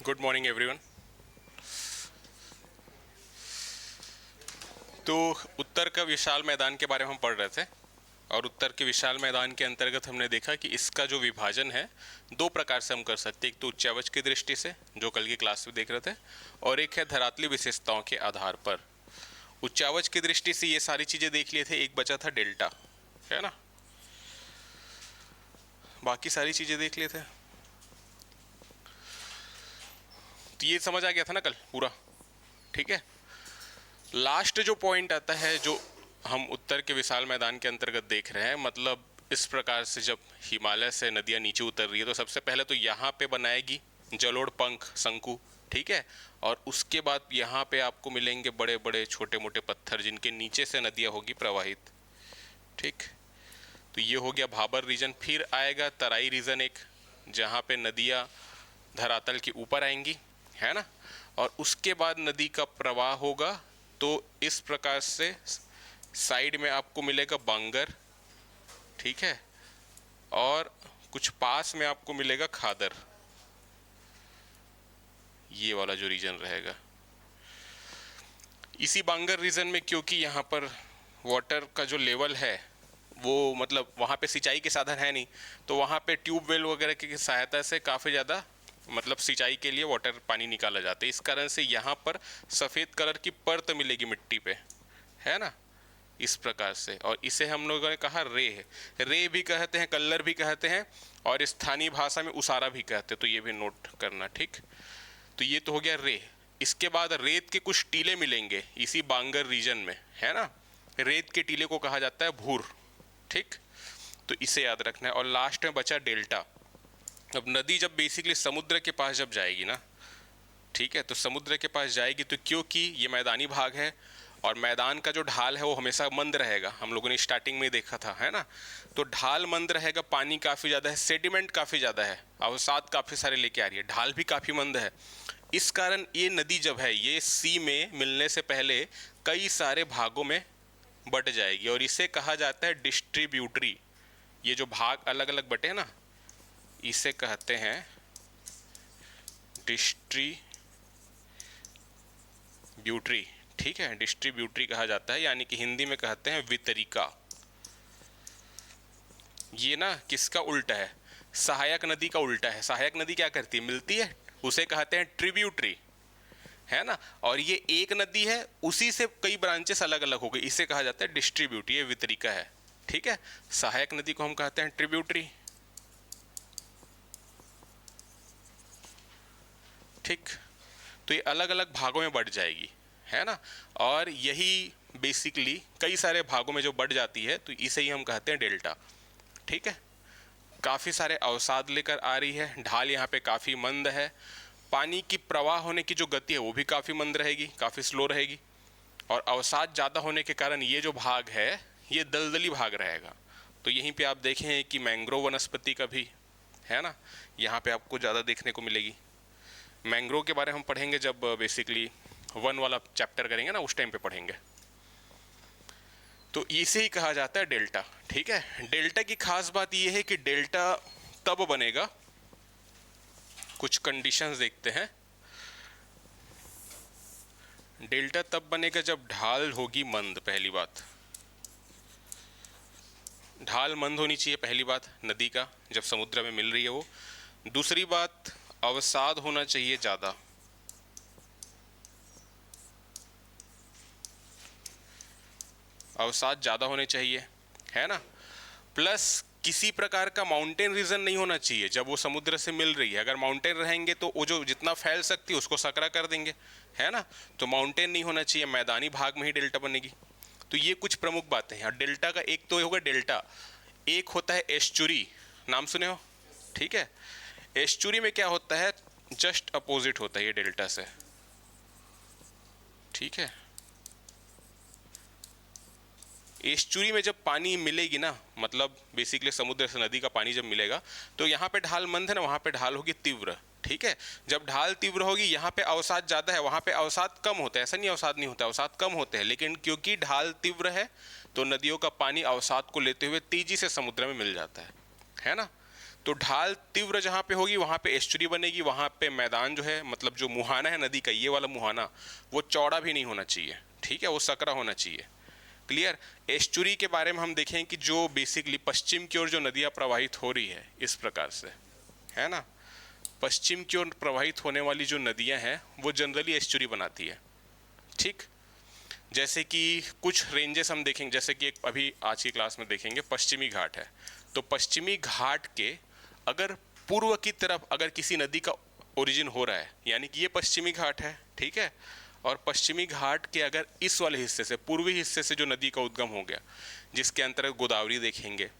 Good morning everyone. तो उत्तर का विशाल मैदान के बारे में हम पढ़ रहे थे और उत्तर के विशाल मैदान के अंतर्गत हमने देखा कि इसका जो विभाजन है दो प्रकार से हम कर सकते हैं। एक तो उच्चावच की दृष्टि से, जो कल की क्लास में देख रहे थे, और एक है धरातलीय विशेषताओं के आधार पर। उच्चावच की दृष्टि से ये सारी चीज़ें देख लिए थे, एक बचा था डेल्टा, है ना। बाकी सारी चीज़ें देख लिए थे, तो ये समझ आ गया था ना कल पूरा, ठीक है। लास्ट जो पॉइंट आता है जो हम उत्तर के विशाल मैदान के अंतर्गत देख रहे हैं, मतलब इस प्रकार से जब हिमालय से नदियाँ नीचे उतर रही है तो सबसे पहले तो यहाँ पे बनाएगी जलोढ़ पंख शंकु, ठीक है। और उसके बाद यहाँ पे आपको मिलेंगे बड़े बड़े छोटे मोटे पत्थर जिनके नीचे से नदियाँ होगी प्रवाहित, ठीक। तो ये हो गया भाबर रीजन। फिर आएगा तराई रीजन एक, जहाँ पे नदियाँ धरातल के ऊपर आएंगी, है ना। और उसके बाद नदी का प्रवाह होगा, तो इस प्रकार से साइड में आपको मिलेगा बांगर, ठीक है, और कुछ पास में आपको मिलेगा खादर, ये वाला जो रीजन रहेगा। इसी बांगर रीजन में क्योंकि यहाँ पर वाटर का जो लेवल है वो, मतलब वहाँ पे सिंचाई के साधन है नहीं, तो वहाँ पे ट्यूबवेल वगैरह की सहायता से काफ़ी ज़्यादा, मतलब सिंचाई के लिए वाटर पानी निकाला जाता है। इस कारण से यहाँ पर सफ़ेद कलर की परत मिलेगी मिट्टी पे, है ना, इस प्रकार से। और इसे हम लोगों ने कहा रे भी कहते हैं, कल्लर भी कहते हैं, और स्थानीय भाषा में उसारा भी कहते हैं, तो ये भी नोट करना, ठीक। तो ये तो हो गया रे। इसके बाद रेत के कुछ टीले मिलेंगे इसी बांगर रीजन में, है ना। रेत के टीले को कहा जाता है भूर, ठीक। तो इसे याद रखना है। और लास्ट में बचा डेल्टा। अब नदी जब बेसिकली समुद्र के पास जब जाएगी ना, ठीक है, तो समुद्र के पास जाएगी तो क्योंकि ये मैदानी भाग है और मैदान का जो ढाल है वो हमेशा मंद रहेगा, हम लोगों ने स्टार्टिंग में देखा था, है ना। तो ढाल मंद रहेगा, पानी काफ़ी ज़्यादा है, सेडिमेंट काफ़ी ज़्यादा है, अवसाद काफ़ी सारे लेके आ रही है, ढाल भी काफ़ी मंद है। इस कारण ये नदी जब है ये सी में मिलने से पहले कई सारे भागों में बट जाएगी, और इसे कहा जाता है डिस्ट्रीब्यूटरी। ये जो भाग अलग अलग बटे हैं ना, इसे कहते हैं डिस्ट्रीब्यूटरी, ठीक है, डिस्ट्रीब्यूटरी कहा जाता है, यानी कि हिंदी में कहते हैं वितरिका। ये ना किसका उल्टा है, सहायक नदी का उल्टा है। सहायक नदी क्या करती है, मिलती है, उसे कहते हैं ट्रिब्यूटरी, है ना। और ये एक नदी है, उसी से कई ब्रांचेस अलग अलग हो गई, इसे कहा जाता है डिस्ट्रीब्यूटरी, ये वितरिका है, ठीक है। सहायक नदी को हम कहते हैं ट्रिब्यूटरी, ठीक। तो ये अलग अलग भागों में बढ़ जाएगी, है ना। और यही बेसिकली कई सारे भागों में जो बढ़ जाती है, तो इसे ही हम कहते हैं डेल्टा, ठीक है। काफ़ी सारे अवसाद लेकर आ रही है, ढाल यहाँ पे काफ़ी मंद है, पानी की प्रवाह होने की जो गति है वो भी काफ़ी मंद रहेगी, काफ़ी स्लो रहेगी, और अवसाद ज़्यादा होने के कारण ये जो भाग है ये दलदली भाग रहेगा। तो यहीं पे आप देखें कि मैंग्रोव वनस्पति का भी, है ना, यहाँ पे आपको ज़्यादा देखने को मिलेगी। मैंग्रोव के बारे में हम पढ़ेंगे जब बेसिकली वन वाला चैप्टर करेंगे ना, उस टाइम पे पढ़ेंगे। तो इसे ही कहा जाता है डेल्टा, ठीक है। डेल्टा की खास बात यह है कि डेल्टा तब बनेगा, कुछ कंडीशंस देखते हैं। डेल्टा तब बनेगा जब ढाल होगी मंद, पहली बात, ढाल मंद होनी चाहिए, पहली बात नदी का जब समुद्र में मिल रही है वो। दूसरी बात, अवसाद होना चाहिए ज़्यादा, अवसाद ज़्यादा होने चाहिए, है ना। प्लस किसी प्रकार का माउंटेन रीजन नहीं होना चाहिए जब वो समुद्र से मिल रही है। अगर माउंटेन रहेंगे तो वो जो जितना फैल सकती है उसको सकरा कर देंगे, है ना। तो माउंटेन नहीं होना चाहिए, मैदानी भाग में ही डेल्टा बनेगी। तो ये कुछ प्रमुख बातें हैं। और डेल्टा का एक तो होगा डेल्टा, एक होता है एस्चुरी, नाम सुने हो, ठीक है। एस्चुरी में क्या होता है, जस्ट अपोजिट होता है ये डेल्टा से, ठीक है। एस्चुरी में जब पानी मिलेगी ना, मतलब बेसिकली समुद्र से नदी का पानी जब मिलेगा, तो यहाँ पे ढाल मंद है ना, वहाँ पे ढाल होगी तीव्र, ठीक है। जब ढाल तीव्र होगी, यहाँ पे अवसाद ज़्यादा है, वहाँ पे अवसाद कम होता है। ऐसा नहीं अवसाद नहीं होता, अवसाद कम होते हैं, लेकिन क्योंकि ढाल तीव्र है तो नदियों का पानी अवसाद को लेते हुए तेजी से समुद्र में मिल जाता है ना। तो ढाल तीव्र जहाँ पे होगी वहाँ पे एस्चुरी बनेगी, वहाँ पे मैदान जो है मतलब जो मुहाना है नदी का, ये वाला मुहाना वो चौड़ा भी नहीं होना चाहिए, ठीक है, वो सकरा होना चाहिए। क्लियर। एस्चुरी के बारे में हम देखें कि जो बेसिकली पश्चिम की ओर जो नदियाँ प्रवाहित हो रही है इस प्रकार से, है ना, पश्चिम की ओर प्रवाहित होने वाली जो नदियाँ हैं वो जनरली एस्चुरी बनाती है, ठीक। जैसे कि कुछ रेंजेस हम देखेंगे, जैसे कि एक अभी आज की क्लास में देखेंगे पश्चिमी घाट है, तो पश्चिमी घाट के अगर पूर्व की तरफ अगर किसी नदी का ओरिजिन हो रहा है, यानी कि ये पश्चिमी घाट है, ठीक है, और पश्चिमी घाट के अगर इस वाले हिस्से से, पूर्वी हिस्से से जो नदी का उद्गम हो गया, जिसके अंतर्गत गोदावरी देखेंगे,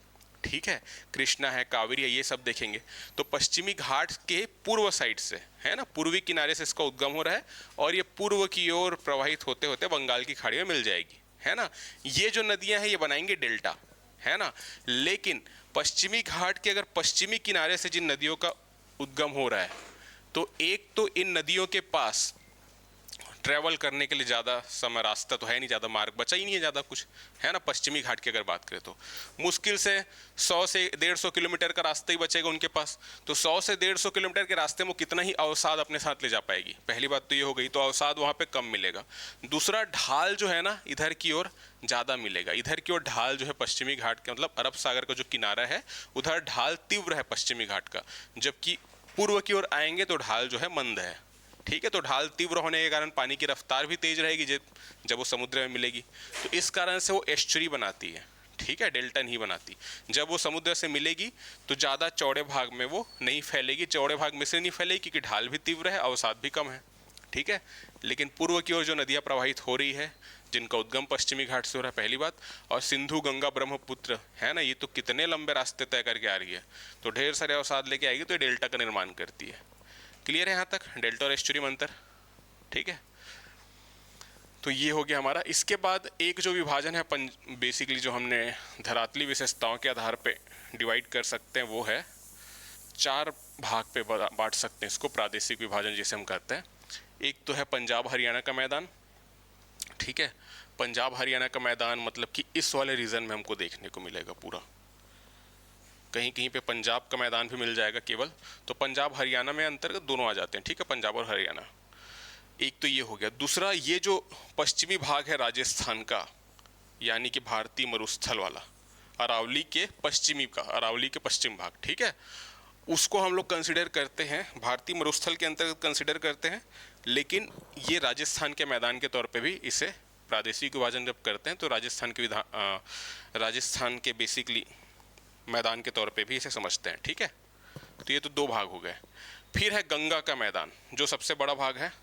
ठीक है, कृष्णा है, कावेरी है, ये सब देखेंगे, तो पश्चिमी घाट के पूर्व साइड से, है ना, पूर्वी किनारे से इसका उद्गम हो रहा है और ये पूर्व की ओर प्रवाहित होते होते बंगाल की खाड़ी में मिल जाएगी, है ना। ये जो नदियां हैं ये बनाएंगे डेल्टा, है ना। लेकिन पश्चिमी घाट के अगर पश्चिमी किनारे से जिन नदियों का उद्गम हो रहा है, तो एक तो इन नदियों के पास ट्रैवल करने के लिए ज़्यादा समय, रास्ता तो है नहीं, ज़्यादा मार्ग बचा ही नहीं है ज़्यादा कुछ, है ना। पश्चिमी घाट की अगर बात करें तो मुश्किल से 100 से 150 किलोमीटर का रास्ता ही बचेगा उनके पास, तो 100 से 150 किलोमीटर के रास्ते में कितना ही अवसाद अपने साथ ले जा पाएगी, पहली बात तो ये हो गई, तो अवसाद वहाँ पे कम मिलेगा। दूसरा, ढाल जो है ना इधर की ओर ज़्यादा मिलेगा, इधर की ओर ढाल जो है पश्चिमी घाट के मतलब अरब सागर का जो किनारा है उधर ढाल तीव्र है पश्चिमी घाट का, जबकि पूर्व की ओर आएंगे तो ढाल जो है मंद है, ठीक है। तो ढाल तीव्र होने के कारण पानी की रफ्तार भी तेज रहेगी जब वो समुद्र में मिलेगी, तो इस कारण से वो एस्चुरी बनाती है, ठीक है, डेल्टा नहीं बनाती। जब वो समुद्र से मिलेगी तो ज़्यादा चौड़े भाग में वो नहीं फैलेगी, चौड़े भाग में से नहीं फैलेगी क्योंकि ढाल भी तीव्र है, अवसाद भी कम है, ठीक है। लेकिन पूर्व की ओर जो नदियाँ प्रवाहित हो रही है जिनका उद्गम पश्चिमी घाट से हो रहा है, पहली बात, और सिंधु गंगा ब्रह्मपुत्र, है ना, ये तो कितने लंबे रास्ते तय करके आ रही है, तो ढेर सारे अवसाद लेके आएगी, तो ये डेल्टा का निर्माण करती है। क्लियर है यहाँ तक डेल्टा और एस्चुरी में अंतर, ठीक है। तो ये हो गया हमारा। इसके बाद एक जो विभाजन है बेसिकली जो हमने धरातली विशेषताओं के आधार पे डिवाइड कर सकते हैं वो है, 4 भाग पे बांट सकते हैं इसको, प्रादेशिक विभाजन जिसे हम कहते हैं। एक तो है पंजाब हरियाणा का मैदान, ठीक है। पंजाब हरियाणा का मैदान मतलब कि इस वाले रीजन में हमको देखने को मिलेगा पूरा, कहीं कहीं पे पंजाब का मैदान भी मिल जाएगा केवल, तो पंजाब हरियाणा में अंतर्गत दोनों आ जाते हैं, ठीक है, पंजाब और हरियाणा। एक तो ये हो गया। दूसरा, ये जो पश्चिमी भाग है राजस्थान का, यानी कि भारतीय मरुस्थल वाला, अरावली के पश्चिमी का, अरावली के पश्चिम भाग, ठीक है, उसको हम लोग कंसिडर करते हैं, भारतीय मरुस्थल के अंतर्गत कंसिडर करते हैं, लेकिन ये राजस्थान के मैदान के तौर पे भी इसे प्रादेशिक विभाजन जब करते हैं तो राजस्थान के बेसिकली मैदान के तौर पे भी इसे समझते हैं, ठीक है। तो ये तो 2 भाग हो गए। फिर है गंगा का मैदान जो सबसे बड़ा भाग है,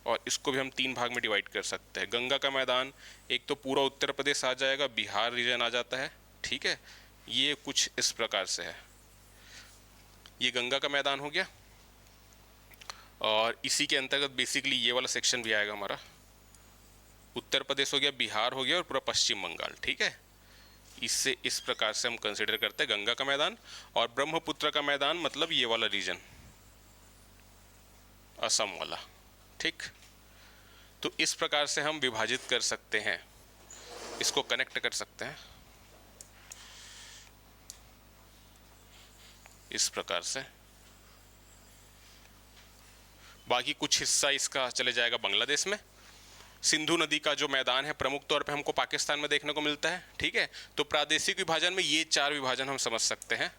और इसको भी हम 3 भाग में डिवाइड कर सकते हैं। गंगा का मैदान एक तो पूरा उत्तर प्रदेश आ जाएगा, बिहार रीजन आ जाता है, ठीक है, ये कुछ इस प्रकार से है, ये गंगा का मैदान हो गया, और इसी के अंतर्गत बेसिकली ये वाला सेक्शन भी आएगा हमारा, उत्तर प्रदेश हो गया, बिहार हो गया और पूरा पश्चिम बंगाल, ठीक है। इससे इस प्रकार से हम कंसिडर करते हैं गंगा का मैदान। और ब्रह्मपुत्र का मैदान मतलब ये वाला रीजन, असम वाला, ठीक। तो इस प्रकार से हम विभाजित कर सकते हैं, इसको कनेक्ट कर सकते हैं इस प्रकार से। बाकी कुछ हिस्सा इसका चले जाएगा बांग्लादेश में। सिंधु नदी का जो मैदान है प्रमुख तौर पे हमको पाकिस्तान में देखने को मिलता है, ठीक है। तो प्रादेशिक विभाजन में ये 4 विभाजन हम समझ सकते हैं।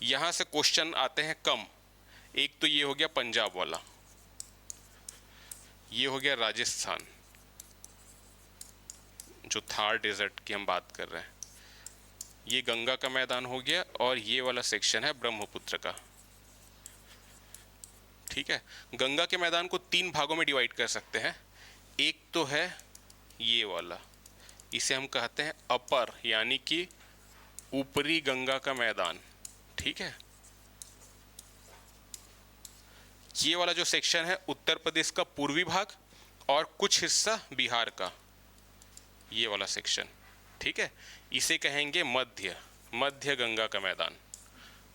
यहाँ से क्वेश्चन आते हैं कम। एक तो ये हो गया पंजाब वाला, ये हो गया राजस्थान जो थार डेजर्ट की हम बात कर रहे हैं, ये गंगा का मैदान हो गया, और ये वाला सेक्शन है ब्रह्मपुत्र का, ठीक है। गंगा के मैदान को 3 भागों में डिवाइड कर सकते हैं। एक तो है ये वाला, इसे हम कहते हैं अपर, यानी कि ऊपरी गंगा का मैदान, ठीक है। ये वाला जो सेक्शन है उत्तर प्रदेश का पूर्वी भाग और कुछ हिस्सा बिहार का, ये वाला सेक्शन, ठीक है, इसे कहेंगे मध्य गंगा का मैदान।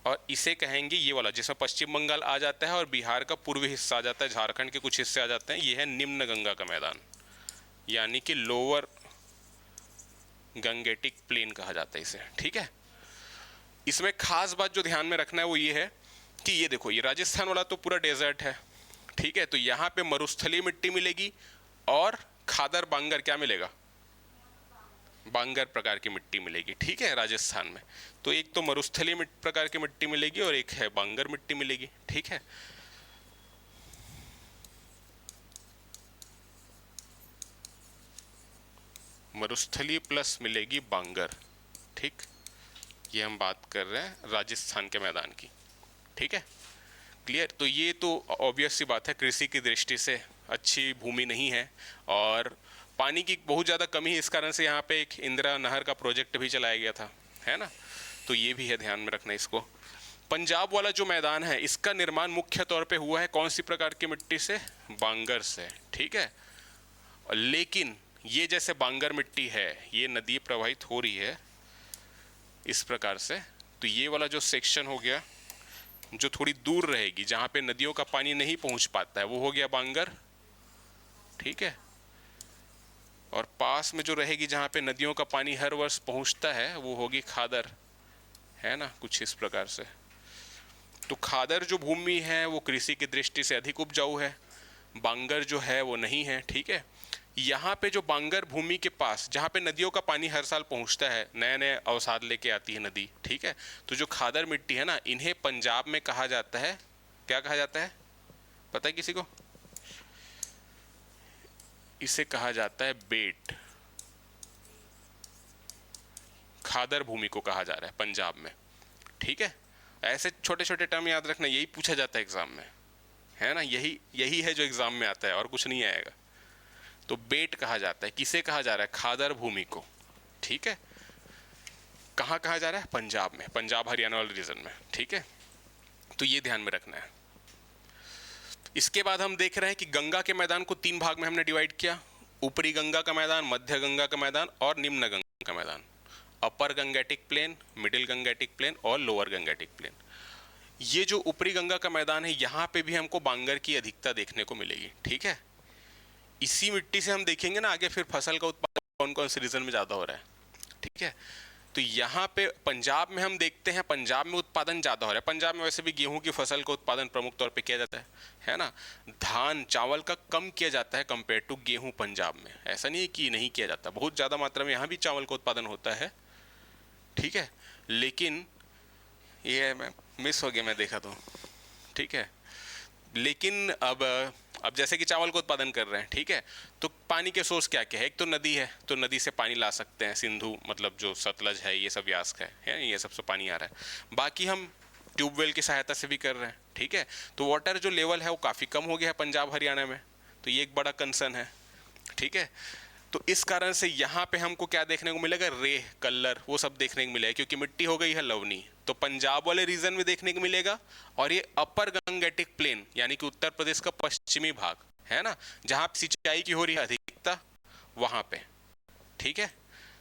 और इसे कहेंगे ये वाला जिसमें पश्चिम बंगाल आ जाता है और बिहार का पूर्वी हिस्सा आ जाता है, झारखंड के कुछ हिस्से आ जाते हैं, ये है निम्न गंगा का मैदान, यानी कि लोअर गंगेटिक प्लेन कहा जाता है इसे, ठीक है। इसमें खास बात जो ध्यान में रखना है वो ये है कि ये देखो, ये राजस्थान वाला तो पूरा डेजर्ट है, ठीक है, तो यहाँ पे मरुस्थलीय मिट्टी मिलेगी और खादर बांगर क्या मिलेगा, बांगर प्रकार की मिट्टी मिलेगी, ठीक है, राजस्थान में। तो एक तो मरुस्थलीय प्रकार की मिट्टी मिलेगी और एक है बांगर मिट्टी मिलेगी, ठीक है। मरुस्थलीय प्लस मिलेगी बांगर, ठीक। ये हम बात कर रहे हैं राजस्थान के मैदान की, ठीक है, क्लियर। तो ये तो ऑब्वियस सी बात है, कृषि की दृष्टि से अच्छी भूमि नहीं है और पानी की बहुत ज़्यादा कमी है, इस कारण से यहाँ पे एक इंदिरा नहर का प्रोजेक्ट भी चलाया गया था, है ना। तो ये भी है, ध्यान में रखना इसको। पंजाब वाला जो मैदान है इसका निर्माण मुख्य तौर पे हुआ है कौन सी प्रकार की मिट्टी से, बांगर से, ठीक है। लेकिन ये जैसे बांगर मिट्टी है, ये नदी प्रवाहित हो रही है इस प्रकार से, तो ये वाला जो सेक्शन हो गया जो थोड़ी दूर रहेगी, जहाँ पे नदियों का पानी नहीं पहुँच पाता है, वो हो गया बांगर, ठीक है। और पास में जो रहेगी जहाँ पे नदियों का पानी हर वर्ष पहुँचता है, वो होगी खादर, है ना, कुछ इस प्रकार से। तो खादर जो भूमि है वो कृषि की दृष्टि से अधिक उपजाऊ है, बांगर जो है वो नहीं है, ठीक है। यहाँ पे जो बांगर भूमि के पास जहाँ पे नदियों का पानी हर साल पहुँचता है, नए नए अवसाद लेके आती है नदी, ठीक है, तो जो खादर मिट्टी है ना, इन्हें पंजाब में कहा जाता है, क्या कहा जाता है, पता है किसी को, इसे कहा जाता है बेट, खादर भूमि को कहा जा रहा है पंजाब में, ठीक है। ऐसे छोटे छोटे टर्म याद रखना, यही पूछा जाता है एग्जाम में, है ना, यही यही है जो एग्जाम में आता है और कुछ नहीं आएगा। तो बेट कहा जाता है, किसे कहा जा रहा है, खादर भूमि को, ठीक है। कहाँ कहा जा रहा है, पंजाब में, पंजाब हरियाणा वाले रीजन में, ठीक है। तो ये ध्यान में रखना है। इसके बाद हम देख रहे हैं कि गंगा के मैदान को 3 भाग में हमने डिवाइड किया, ऊपरी गंगा का मैदान, मध्य गंगा का मैदान और निम्न गंगा का मैदान। Upper Gangetic plain, middle Gangetic plain और लोअर गंगेटिक प्लेन। ये जो ऊपरी गंगा का मैदान है, यहाँ पे भी हमको बांगर की अधिकता देखने को मिलेगी, ठीक है। इसी मिट्टी से हम देखेंगे ना आगे फिर फसल का उत्पादन कौन कौन से रीजन में ज़्यादा हो रहा है, ठीक है। तो यहाँ पे पंजाब में हम देखते हैं, पंजाब में उत्पादन ज़्यादा हो रहा है। पंजाब में वैसे भी गेहूं की फसल का उत्पादन प्रमुख तौर पे किया जाता है ना। धान चावल का कम किया जाता है कंपेयर टू गेहूं पंजाब में, ऐसा नहीं है कि नहीं किया जाता, बहुत ज़्यादा मात्रा में यहाँ भी चावल का उत्पादन होता है, ठीक है। लेकिन ये मैं मिस हो गया, मैं देखा तो, ठीक है। लेकिन अब जैसे कि चावल का उत्पादन कर रहे हैं, ठीक है, तो पानी के सोर्स क्या क्या है, एक तो नदी है, तो नदी से पानी ला सकते हैं, सिंधु मतलब जो सतलज है, ये सब व्यास का है, ये सबसे पानी आ रहा है। बाकी हम ट्यूबवेल की सहायता से भी कर रहे हैं, ठीक है। तो वाटर जो लेवल है वो काफ़ी कम हो गया है पंजाब हरियाणा में, तो ये एक बड़ा कंसर्न है, ठीक है। तो इस कारण से यहाँ पे हमको क्या देखने को मिलेगा, रेह कलर वो सब देखने को मिलेगा, क्योंकि मिट्टी हो गई है लवनी, तो पंजाब वाले रीजन में देखने को मिलेगा। और ये अपर गंगेटिक प्लेन यानी कि उत्तर प्रदेश का पश्चिमी भाग है ना, जहाँ सिंचाई की हो रही है अधिकता, वहाँ पे, ठीक है।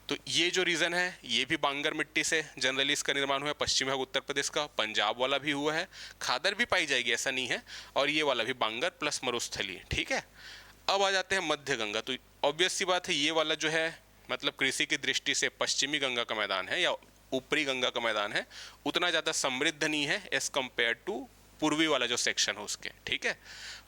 तो ये जो रीजन है ये भी बांगर मिट्टी से जनरली इसका निर्माण हुआ है, पश्चिमी भाग उत्तर प्रदेश का, पंजाब वाला भी हुआ है, खादर भी पाई जाएगी ऐसा नहीं है, और ये वाला भी बांगर प्लस मरुस्थली, ठीक है। अब आ जाते हैं मध्य गंगा। तो ऑब्वियस सी बात है, ये वाला जो है मतलब कृषि की दृष्टि से पश्चिमी गंगा का मैदान है या ऊपरी गंगा का मैदान है, उतना ज़्यादा समृद्ध नहीं है एज कंपेयर टू पूर्वी वाला जो सेक्शन है उसके, ठीक है।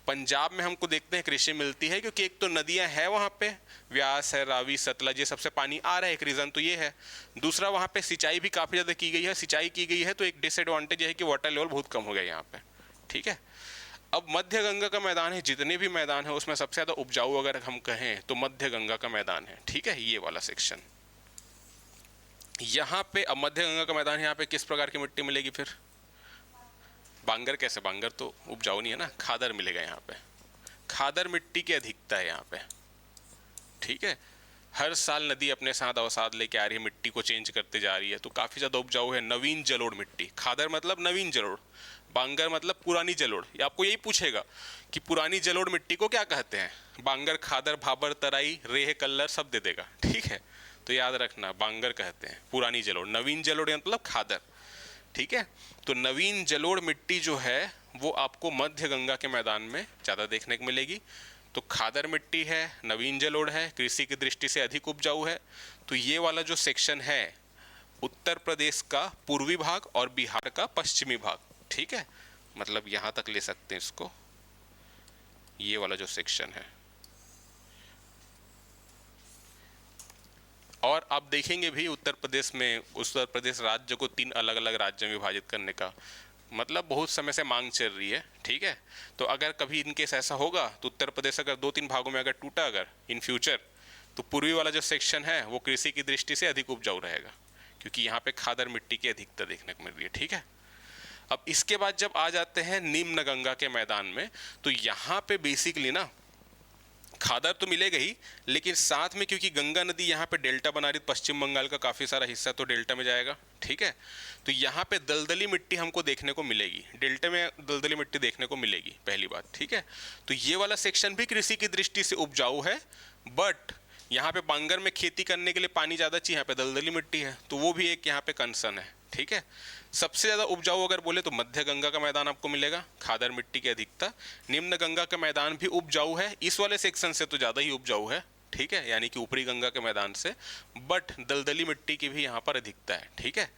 पंजाब में हमको देखते हैं कृषि मिलती है, क्योंकि एक तो नदियां हैं वहाँ पे, व्यास है, रावी, सतलज, ये सबसे पानी आ रहा है, एक रीज़न तो ये है। दूसरा वहाँ पे सिंचाई भी काफ़ी ज़्यादा की गई है, सिंचाई की गई है तो एक डिसएडवांटेज है कि वाटर लेवल बहुत कम हो गया यहाँ पे, ठीक है। अब मध्य गंगा का मैदान है, जितने भी मैदान है उसमें सबसे ज़्यादा उपजाऊ अगर हम कहें तो मध्य गंगा का मैदान है, ठीक है, ये वाला सेक्शन। यहाँ पे अब मध्य गंगा का मैदान है, यहाँ पे किस प्रकार की मिट्टी मिलेगी फिर, बांगर कैसे, बांगर तो उपजाऊ नहीं है ना, खादर मिलेगा यहाँ पे, खादर मिट्टी की अधिकता है यहाँ पे, ठीक है। हर साल नदी अपने साथ अवसाद लेके आ रही है, मिट्टी को चेंज करते जा रही है, तो काफ़ी ज़्यादा उपजाऊ है। नवीन जलोढ़ मिट्टी, खादर मतलब नवीन जलोढ़, बांगर मतलब पुरानी जलोढ़। ये आपको यही पूछेगा कि पुरानी जलोढ़ मिट्टी को क्या कहते हैं, बांगर, खादर, भाबर, तराई, रेह, कल्लर सब दे देगा, ठीक है। तो याद रखना, बांगर कहते हैं पुरानी जलोढ़, नवीन जलोढ़ मतलब खादर, ठीक है। तो नवीन जलोढ़ मिट्टी जो है वो आपको मध्य गंगा के मैदान में ज़्यादा देखने को मिलेगी। तो खादर मिट्टी है, नवीन जलोढ़ है, कृषि की दृष्टि से अधिक उपजाऊ है। तो ये वाला जो सेक्शन है उत्तर प्रदेश का पूर्वी भाग और बिहार का पश्चिमी भाग, ठीक है, मतलब यहां तक ले सकते हैं इसको, ये वाला जो सेक्शन है। और आप देखेंगे भी उत्तर प्रदेश में, उत्तर प्रदेश राज्य को 3 अलग अलग राज्यों में विभाजित करने का मतलब बहुत समय से मांग चल रही है, ठीक है। तो अगर कभी इनकेस ऐसा होगा तो उत्तर प्रदेश अगर 2-3 भागों में अगर टूटा अगर इन फ्यूचर, तो पूर्वी वाला जो सेक्शन है वो कृषि की दृष्टि से अधिक उपजाऊ रहेगा, क्योंकि यहाँ पे खादर मिट्टी की अधिकता देखने को मिल रही है, ठीक है। अब इसके बाद जब आ जाते हैं निम्न गंगा के मैदान में, तो यहाँ पे बेसिकली ना खादर तो मिलेगा ही, लेकिन साथ में क्योंकि गंगा नदी यहाँ पे डेल्टा बना रही, पश्चिम बंगाल का काफ़ी सारा हिस्सा तो डेल्टा में जाएगा, ठीक है। तो यहाँ पे दलदली मिट्टी हमको देखने को मिलेगी, डेल्टा में दलदली मिट्टी देखने को मिलेगी, पहली बात, ठीक है। तो ये वाला सेक्शन भी कृषि की दृष्टि से उपजाऊ है, बट यहाँ पे बांगर में खेती करने के लिए पानी ज़्यादा चाहिए, यहाँ पे दलदली मिट्टी है, तो वो भी एक यहाँ पे कंसर्न है, ठीक है। सबसे ज़्यादा उपजाऊ अगर बोले तो मध्य गंगा का मैदान आपको मिलेगा, खादर मिट्टी की अधिकता। निम्न गंगा का मैदान भी उपजाऊ है, इस वाले सेक्शन से तो ज़्यादा ही उपजाऊ है, ठीक है, यानी कि ऊपरी गंगा के मैदान से, बट दलदली मिट्टी की भी यहाँ पर अधिकता है, ठीक है।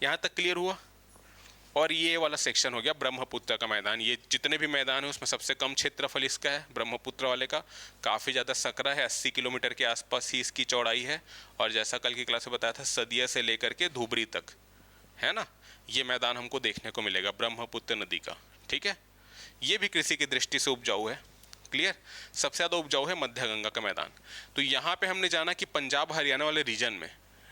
यहाँ तक क्लियर हुआ। और ये वाला सेक्शन हो गया ब्रह्मपुत्र का मैदान। ये जितने भी मैदान है उसमें सबसे कम क्षेत्रफल इसका है ब्रह्मपुत्र वाले का, काफ़ी ज़्यादा सकरा है, 80 किलोमीटर के आसपास ही इसकी चौड़ाई है। और जैसा कल की क्लास में बताया था, सदिया से लेकर के धुबरी तक, है ना, ये मैदान हमको देखने को मिलेगा ब्रह्मपुत्र नदी का, ठीक है। ये भी कृषि की दृष्टि से उपजाऊ है, क्लियर। सबसे ज़्यादा उपजाऊ है मध्य गंगा का मैदान। तो यहाँ पे हमने जाना कि पंजाब हरियाणा वाले रीजन में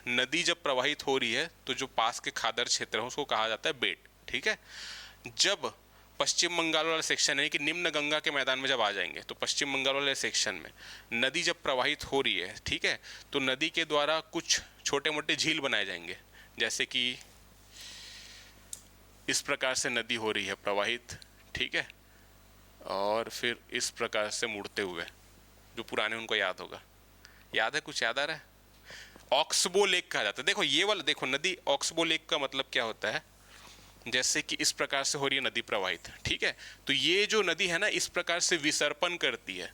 नदी जब प्रवाहित हो रही है तो जो पास के खादर क्षेत्र है उसको कहा जाता है बेट, ठीक है। जब पश्चिम बंगाल वाला सेक्शन है कि निम्न गंगा के मैदान में जब आ जाएंगे, तो पश्चिम बंगाल वाले सेक्शन में नदी जब प्रवाहित हो रही है, ठीक है, तो नदी के द्वारा कुछ छोटे मोटे झील बनाए जाएंगे, जैसे कि इस प्रकार से नदी हो रही है प्रवाहित, ठीक है, और फिर इस प्रकार से मुड़ते हुए, जो पुराने उनको याद होगा, याद है, कुछ याद आ रहा है, ऑक्सबो लेक कहा जाता है। देखो ये वाला, देखो नदी ऑक्सबो लेक का मतलब क्या होता है, जैसे कि इस प्रकार से हो रही है नदी प्रवाहित, ठीक है। तो ये जो नदी है ना, इस प्रकार से विसर्पण करती है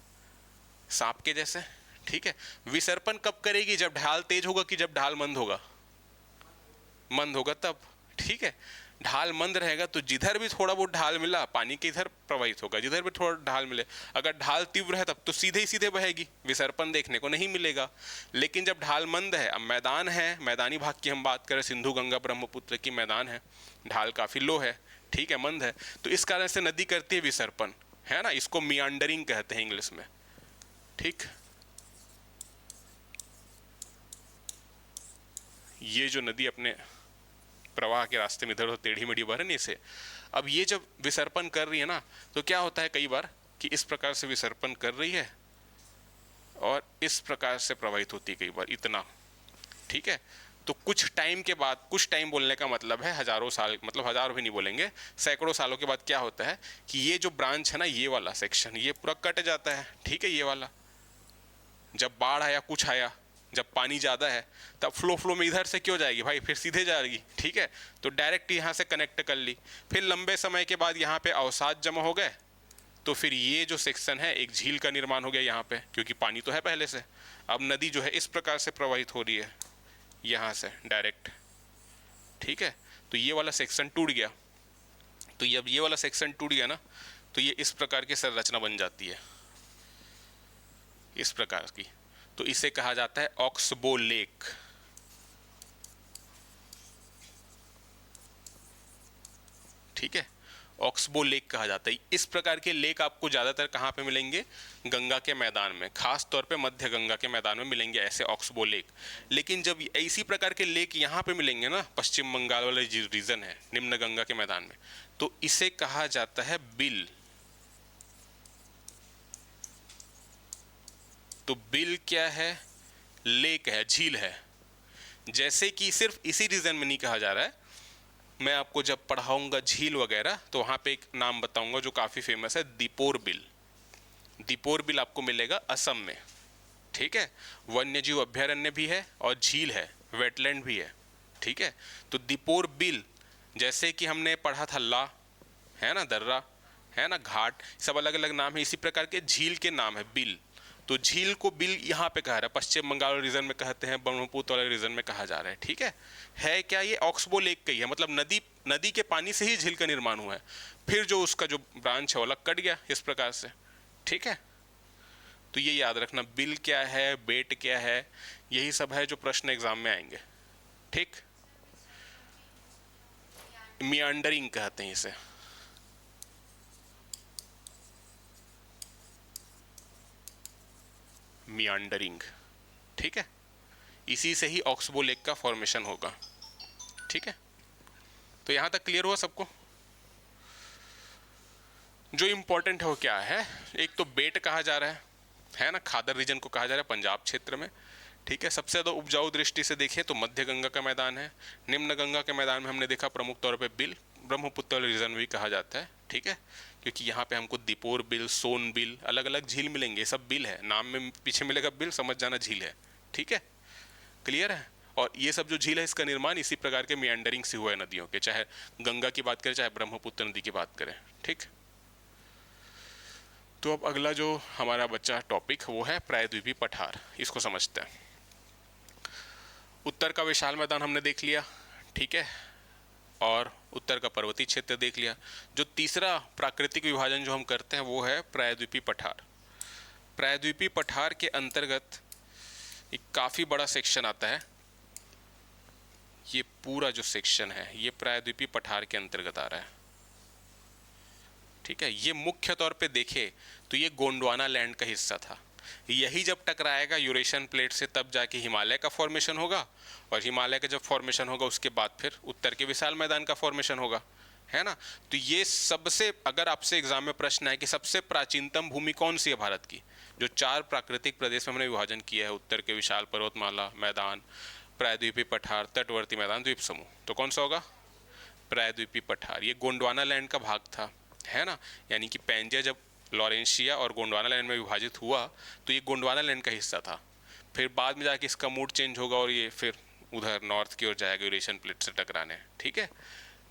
सांप के जैसे, ठीक है। विसर्पण कब करेगी, जब ढाल तेज होगा कि जब ढाल मंद होगा, मंद होगा तब, ठीक है। ढाल मंद रहेगा तो जिधर भी थोड़ा बहुत ढाल मिला पानी के इधर प्रवाहित होगा, जिधर भी थोड़ा ढाल मिले। अगर ढाल तीव्र है तब तो सीधे ही सीधे बहेगी, विसर्पण देखने को नहीं मिलेगा। लेकिन जब ढाल मंद है, अब मैदान है, मैदानी भाग की हम बात करें, सिंधु गंगा ब्रह्मपुत्र की मैदान है, ढाल काफ़ी लो है, ठीक है, मंद है, तो इस कारण से नदी करती है विसर्पण, है ना, इसको मियांडरिंग कहते हैं इंग्लिश में, ठीक। ये जो नदी अपने प्रवाह के रास्ते में इधर उधर टेढ़ी मेढ़ी बह रही से, अब ये जब विसर्पण कर रही है ना, तो क्या होता है कई बार कि इस प्रकार से विसर्पण कर रही है और इस प्रकार से प्रवाहित होती है कई बार, इतना, ठीक है। तो कुछ टाइम के बाद, कुछ टाइम बोलने का मतलब है हजारों साल, मतलब हजारों भी नहीं बोलेंगे, सैकड़ों सालों के बाद क्या होता है कि ये जो ब्रांच है ना, ये वाला सेक्शन ये पूरा कट जाता है, ठीक है। ये वाला जब बाढ़ आया, कुछ आया, जब पानी ज़्यादा है, तब फ्लो में इधर से क्यों जाएगी भाई, फिर सीधे जाएगी, ठीक है। तो डायरेक्ट यहाँ से कनेक्ट कर ली, फिर लंबे समय के बाद यहाँ पे अवसाद जमा हो गए, तो फिर ये जो सेक्शन है एक झील का निर्माण हो गया यहाँ पे, क्योंकि पानी तो है पहले से। अब नदी जो है इस प्रकार से प्रवाहित हो रही है यहाँ से डायरेक्ट, ठीक है। तो ये वाला सेक्शन टूट गया, तो जब ये वाला सेक्शन टूट गया ना, तो ये इस प्रकार की संरचना बन जाती है, इस प्रकार की। तो इसे कहा जाता है ऑक्सबो लेक, ठीक है, ऑक्सबो लेक कहा जाता है। इस प्रकार के लेक आपको ज़्यादातर कहाँ पे मिलेंगे, गंगा के मैदान में, खास तौर पे मध्य गंगा के मैदान में मिलेंगे ऐसे ऑक्सबो लेक। लेकिन जब इसी प्रकार के लेक यहाँ पे मिलेंगे ना, पश्चिम बंगाल वाले रीजन है निम्न गंगा के मैदान में, तो इसे कहा जाता है बिल। तो बिल क्या है, लेक है, झील है। जैसे कि सिर्फ इसी रीजन में नहीं कहा जा रहा है, मैं आपको जब पढ़ाऊंगा झील वगैरह तो वहाँ पे एक नाम बताऊंगा जो काफ़ी फेमस है, दीपोर बिल। दीपोर बिल आपको मिलेगा असम में, ठीक है। वन्य जीव अभ्यारण्य भी है और झील है, वेटलैंड भी है, ठीक है। तो दीपोर बिल, जैसे कि हमने पढ़ा था ला, है ना, दर्रा, है ना, घाट, सब अलग अलग नाम है, इसी प्रकार के झील के नाम है बिल। तो झील को बिल यहाँ पे कहा रहा है, पश्चिम बंगाल रीजन में कहते हैं, ब्रह्मपुत्र वाले रीजन में कहा जा रहा है। ठीक है क्या ये ऑक्सबो लेक का ही है, मतलब नदी के पानी से ही झील का निर्माण हुआ है, फिर जो उसका जो ब्रांच है वो अलग कट गया इस प्रकार से। ठीक है, तो ये याद रखना, बिल क्या है, बेट क्या है, यही सब है जो प्रश्न एग्जाम में आएंगे। ठीक, मियांडरिंग कहते हैं इसे। मियांडरिंग, ठीक है, इसी से ही ऑक्सबो लेक का फॉर्मेशन होगा। ठीक है, तो यहां तक क्लियर हुआ सबको? जो इंपॉर्टेंट है वो क्या है, एक तो बेट कहा जा रहा है ना, खादर रीजन को कहा जा रहा है पंजाब क्षेत्र में। ठीक है, सबसे ज़्यादा उपजाऊ दृष्टि से देखें तो मध्य गंगा का मैदान है, निम्न गंगा के मैदान में हमने देखा प्रमुख तौर पे बिल, ब्रह्मपुत्र रीजन भी कहा जाता है। ठीक है, क्योंकि यहाँ पे हमको दीपोर बिल, सोन बिल, अलग अलग झील मिलेंगे, सब बिल है, नाम में पीछे मिलेगा बिल, समझ जाना झील है। ठीक है, क्लियर है? और ये सब जो झील है इसका निर्माण इसी प्रकार के मियांडरिंग से हुआ है नदियों के, चाहे गंगा की बात करें चाहे ब्रह्मपुत्र नदी की बात करें। ठीक, तो अब अगला जो हमारा बच्चा टॉपिक वो है प्रायद्वीपीय पठार, इसको समझते हैं। उत्तर का विशाल मैदान हमने देख लिया, ठीक है, और उत्तर का पर्वतीय क्षेत्र देख लिया। जो तीसरा प्राकृतिक विभाजन जो हम करते हैं वो है प्रायद्वीपीय पठार। प्रायद्वीपीय पठार के अंतर्गत एक काफ़ी बड़ा सेक्शन आता है, ये पूरा जो सेक्शन है ये प्रायद्वीपीय पठार के अंतर्गत आ रहा है। ठीक है, ये मुख्य तौर पे देखे तो ये गोंडवाना लैंड का हिस्सा था, यही जब टकराएगा यूरेशियन प्लेट से तब जाके हिमालय का फॉर्मेशन होगा, और हिमालय का जब फॉर्मेशन होगा उसके बाद फिर उत्तर के विशाल मैदान का फॉर्मेशन होगा, है ना। तो ये सबसे, अगर आपसे एग्जाम में प्रश्न है कि सबसे प्राचीनतम भूमि कौन सी है भारत की, जो 4 प्राकृतिक प्रदेश में हमने विभाजन किया है, उत्तर के विशाल पर्वतमाला मैदान, प्रायद्वीपीय पठार, तटवर्ती मैदान, द्वीप समूह, तो कौन सा होगा? प्रायद्वीपीय पठार। ये गोंडवाना लैंड का भाग था, है ना, यानी कि पैंजिया जब लॉरेंशिया और गोंडवाना लैंड में विभाजित हुआ तो ये गोंडवाना लैंड का हिस्सा था, फिर बाद में जाके इसका मूड चेंज होगा और ये फिर उधर नॉर्थ की ओर जाएगा यूरेशियन प्लेट से टकराने। ठीक है,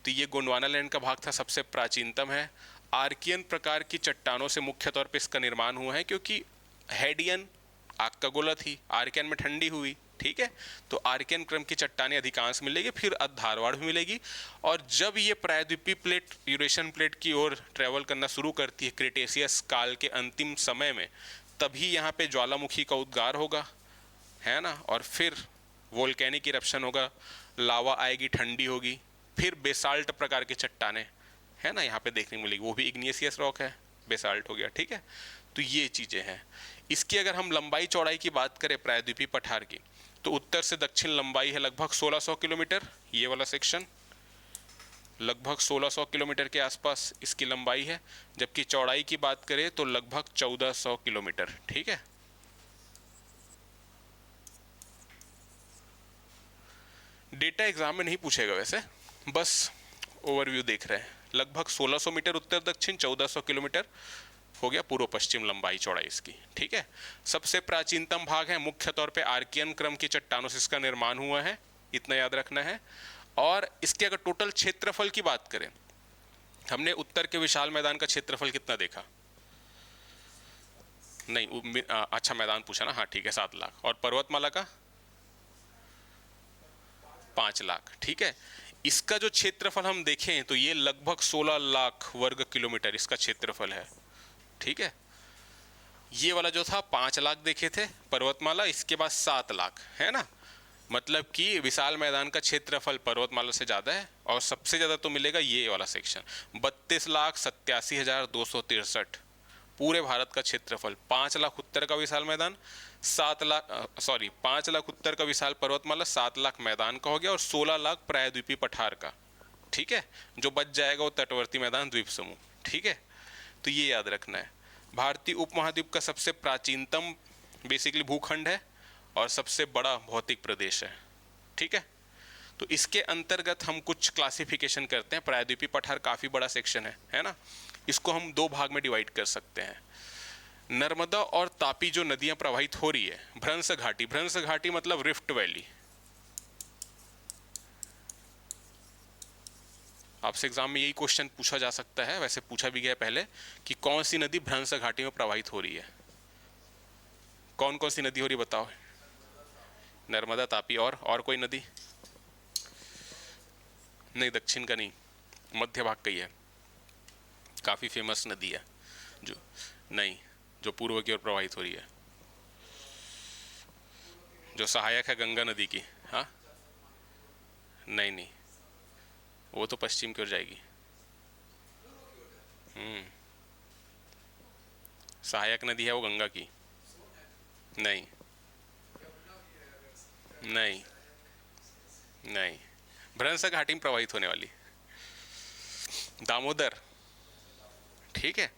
तो ये गोंडवाना लैंड का भाग था, सबसे प्राचीनतम है। आर्कियन प्रकार की चट्टानों से मुख्य तौर पे इसका निर्माण हुआ है, क्योंकि हेडियन आग का गोला थी, आर्कियन में ठंडी हुई। ठीक है, तो आर्कियन क्रम की चट्टानें अधिकांश मिलेगी, फिर धारवाड़ भी मिलेगी, और जब ये प्रायद्वीपीय प्लेट यूरेशियन प्लेट की ओर ट्रेवल करना शुरू करती है क्रिटेशियस काल के अंतिम समय में, तभी यहाँ पे ज्वालामुखी का उद्गार होगा, है ना, और फिर वोल्केनिक इरप्शन होगा, लावा आएगी, ठंडी होगी, फिर बेसाल्ट प्रकार की चट्टानें, है ना, यहाँ पे देखने को मिलेगी, वो भी इग्नियसियस रॉक है, बेसाल्ट हो गया। ठीक है, तो ये चीज़ें हैं। इसकी अगर हम लंबाई चौड़ाई की बात करें प्रायद्वीपीय पठार की, तो उत्तर से दक्षिण लंबाई है लगभग 1600 किलोमीटर, ये वाला सेक्शन लगभग 1600 किलोमीटर के आसपास इसकी लंबाई है, जबकि चौड़ाई की बात करें तो लगभग 1400 किलोमीटर। ठीक है, डेटा एग्जाम में नहीं पूछेगा वैसे, बस ओवरव्यू देख रहे हैं। लगभग 1600 मीटर उत्तर दक्षिण, 1400 किलोमीटर हो गया पूर्व पश्चिम लंबाई चौड़ाई इसकी। ठीक है, सबसे प्राचीनतम भाग है, मुख्य तौर पे आर्कियन क्रम की चट्टानों से इसका निर्माण हुआ है, इतना याद रखना है। और इसके अगर टोटल क्षेत्रफल की बात करें, हमने उत्तर के विशाल मैदान का क्षेत्रफल कितना देखा? नहीं, अच्छा मैदान पूछा ना, हाँ ठीक है, 7 लाख, और पर्वतमाला का 5 लाख। ठीक है, इसका जो क्षेत्रफल हम देखें तो ये लगभग 16 लाख वर्ग किलोमीटर इसका क्षेत्रफल है। ठीक है, ये वाला जो था 5 लाख देखे थे पर्वतमाला, इसके बाद 7 लाख, है ना, मतलब कि विशाल मैदान का क्षेत्रफल पर्वतमाला से ज़्यादा है, और सबसे ज़्यादा तो मिलेगा ये वाला सेक्शन, 32,87,263 पूरे भारत का क्षेत्रफल। 5 लाख उत्तर का विशाल मैदान, 5 लाख उत्तर का विशाल पर्वतमाला, 7 लाख मैदान का हो गया, और 16 लाख प्रायद्वीपीय पठार का। ठीक है, जो बच जाएगा वो तटवर्ती मैदान, द्वीप समूह। ठीक है, तो ये याद रखना है। भारतीय उपमहाद्वीप का सबसे प्राचीनतम बेसिकली भूखंड है और सबसे बड़ा भौतिक प्रदेश है। ठीक है, तो इसके अंतर्गत हम कुछ क्लासिफिकेशन करते हैं। प्रायद्वीपीय पठार काफ़ी बड़ा सेक्शन है ना, इसको हम 2 भाग में डिवाइड कर सकते हैं। नर्मदा और तापी जो नदियां प्रवाहित हो रही है, भ्रंश घाटी, भ्रंश घाटी मतलब रिफ्ट वैली, आपसे एग्जाम में यही क्वेश्चन पूछा जा सकता है, वैसे पूछा भी गया पहले, कि कौन सी नदी भ्रंश घाटी में प्रवाहित हो रही है। कौन कौन सी नदी हो रही बताओ? नर्मदा, तापी, और कोई नदी? नहीं, दक्षिण का नहीं, मध्य भाग का ही है, काफ़ी फेमस नदी है जो, नहीं, जो पूर्व की ओर प्रवाहित हो रही है, जो सहायक है गंगा नदी की। हाँ, नहीं नहीं, वो तो पश्चिम की ओर जाएगी। सहायक नदी है वो गंगा की। नहीं नहीं नहीं, भ्रंश घाटी में प्रवाहित होने वाली दामोदर। ठीक है,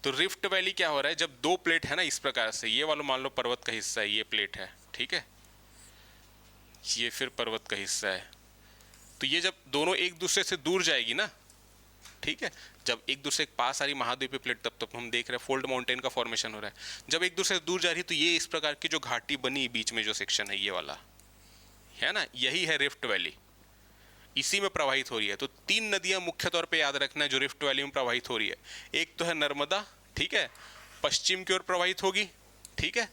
तो रिफ्ट वैली क्या हो रहा है, जब दो प्लेट है ना इस प्रकार से, ये वाला मान लो पर्वत का हिस्सा है, ये प्लेट है, ठीक है, ये फिर पर्वत का हिस्सा है, तो ये जब दोनों एक दूसरे से दूर जाएगी ना, ठीक है, जब एक दूसरे के पास आ रही महाद्वीपीय प्लेट, तब तक हम देख रहे हैं फोल्ड माउंटेन का फॉर्मेशन हो रहा है। जब एक दूसरे से दूर जा रही है तो ये इस प्रकार की जो घाटी बनी बीच में जो सेक्शन है ये वाला है ना, यही है रिफ्ट वैली, इसी में प्रवाहित हो रही है। तो तीन नदियां मुख्य तौर पे याद रखना है जो रिफ्ट वैली में प्रवाहित हो रही है। एक तो है नर्मदा, ठीक है, पश्चिम की ओर प्रवाहित होगी, ठीक है,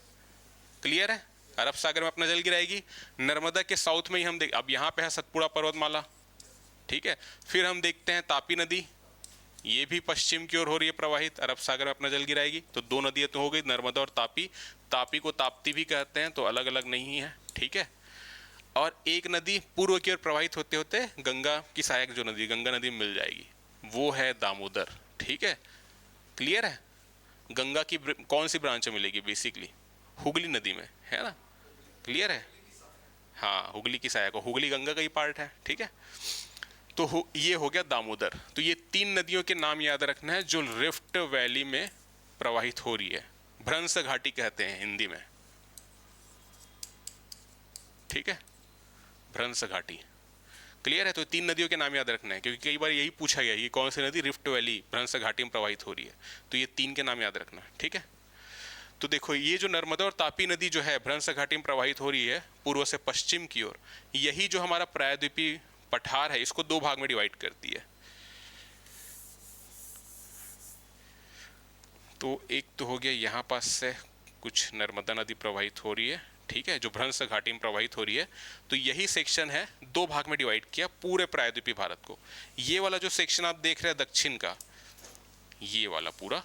क्लियर है, अरब सागर में अपना जल गिराएगी। नर्मदा के साउथ में ही हम देख, अब यहाँ पे है सतपुड़ा पर्वतमाला, ठीक है, फिर हम देखते हैं तापी नदी, ये भी पश्चिम की ओर हो रही है प्रवाहित, अरब सागर में अपना जल गिराएगी। तो दो नदियां तो हो गई, नर्मदा और तापी। तापी को ताप्ती भी कहते हैं, तो अलग अलग नहीं है, ठीक है। और एक नदी पूर्व की ओर प्रवाहित होते होते गंगा की सहायक जो नदी गंगा नदी में मिल जाएगी, वो है दामोदर, ठीक है, क्लियर है। गंगा की कौन सी ब्रांच मिलेगी बेसिकली? हुगली नदी में, है ना, क्लियर है। हाँ, हुगली की सहायक, हुगली गंगा का ही पार्ट है, ठीक है। तो ये हो गया दामोदर। तो ये तीन नदियों के नाम याद रखना है जो रिफ्ट वैली में प्रवाहित हो रही है, भ्रंश घाटी कहते हैं हिंदी में, ठीक है, भ्रंश घाटी, क्लियर है। तो तीन नदियों के नाम याद रखना है, क्योंकि कई बार यही पूछा गया कि कौन सी नदी रिफ्ट वैली भ्रंश घाटी में प्रवाहित हो रही है, तो ये तीन के नाम याद रखना, ठीक है। तो देखो, ये जो नर्मदा और तापी नदी जो है भ्रंश घाटी में प्रवाहित हो रही है पूर्व से पश्चिम की ओर, यही जो हमारा प्रायद्वीपीय पठार है इसको दो भाग में डिवाइड करती है। तो एक तो हो गया यहाँ पास से कुछ नर्मदा नदी प्रवाहित हो रही है, ठीक है, जो भ्रंश घाटी में प्रवाहित हो रही है। तो यही सेक्शन है, दो भाग में डिवाइड किया पूरे प्रायद्वीपीय भारत को। ये वाला जो सेक्शन आप देख रहे हैं दक्षिण का, ये वाला पूरा,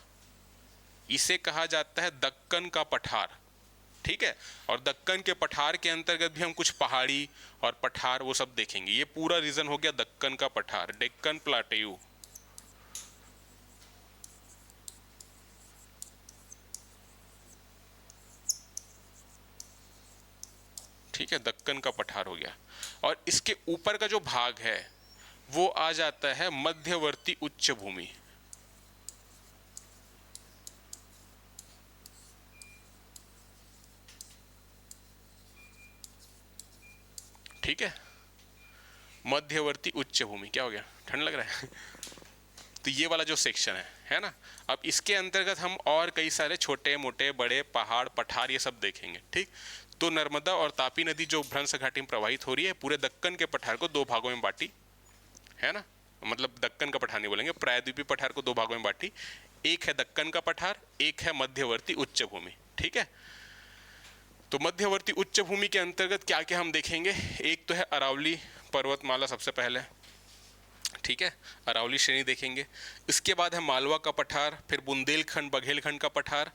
इसे कहा जाता है दक्कन का पठार, ठीक है। और दक्कन के पठार के अंतर्गत भी हम कुछ पहाड़ी और पठार वो सब देखेंगे। ये पूरा रीजन हो गया दक्कन का पठार, डेक्कन प्लाटेयू, ठीक है, दक्कन का पठार हो गया। और इसके ऊपर का जो भाग है वो आ जाता है मध्यवर्ती उच्च भूमि, ठीक है, मध्यवर्ती उच्च भूमि। क्या हो गया, ठंड लग रहा है? तो ये वाला जो सेक्शन है ना, अब इसके अंतर्गत हम और कई सारे छोटे मोटे बड़े पहाड़ पठार ये सब देखेंगे, ठीक। तो नर्मदा और तापी नदी जो भ्रंश घाटी में प्रवाहित हो रही है, पूरे दक्कन के पठार को दो भागों में बांटी, है ना, मतलब दक्कन का पठार नहीं बोलेंगे, प्रायद्वीपीय पठार को दो भागों में बांटी। एक है दक्कन का पठार, एक है मध्यवर्ती उच्च भूमि, ठीक है। तो मध्यवर्ती उच्च भूमि के अंतर्गत क्या क्या हम देखेंगे, एक तो है अरावली पर्वतमाला सबसे पहले, ठीक है, अरावली श्रेणी देखेंगे। इसके बाद है मालवा का पठार, फिर बुंदेलखंड बघेलखंड का पठार,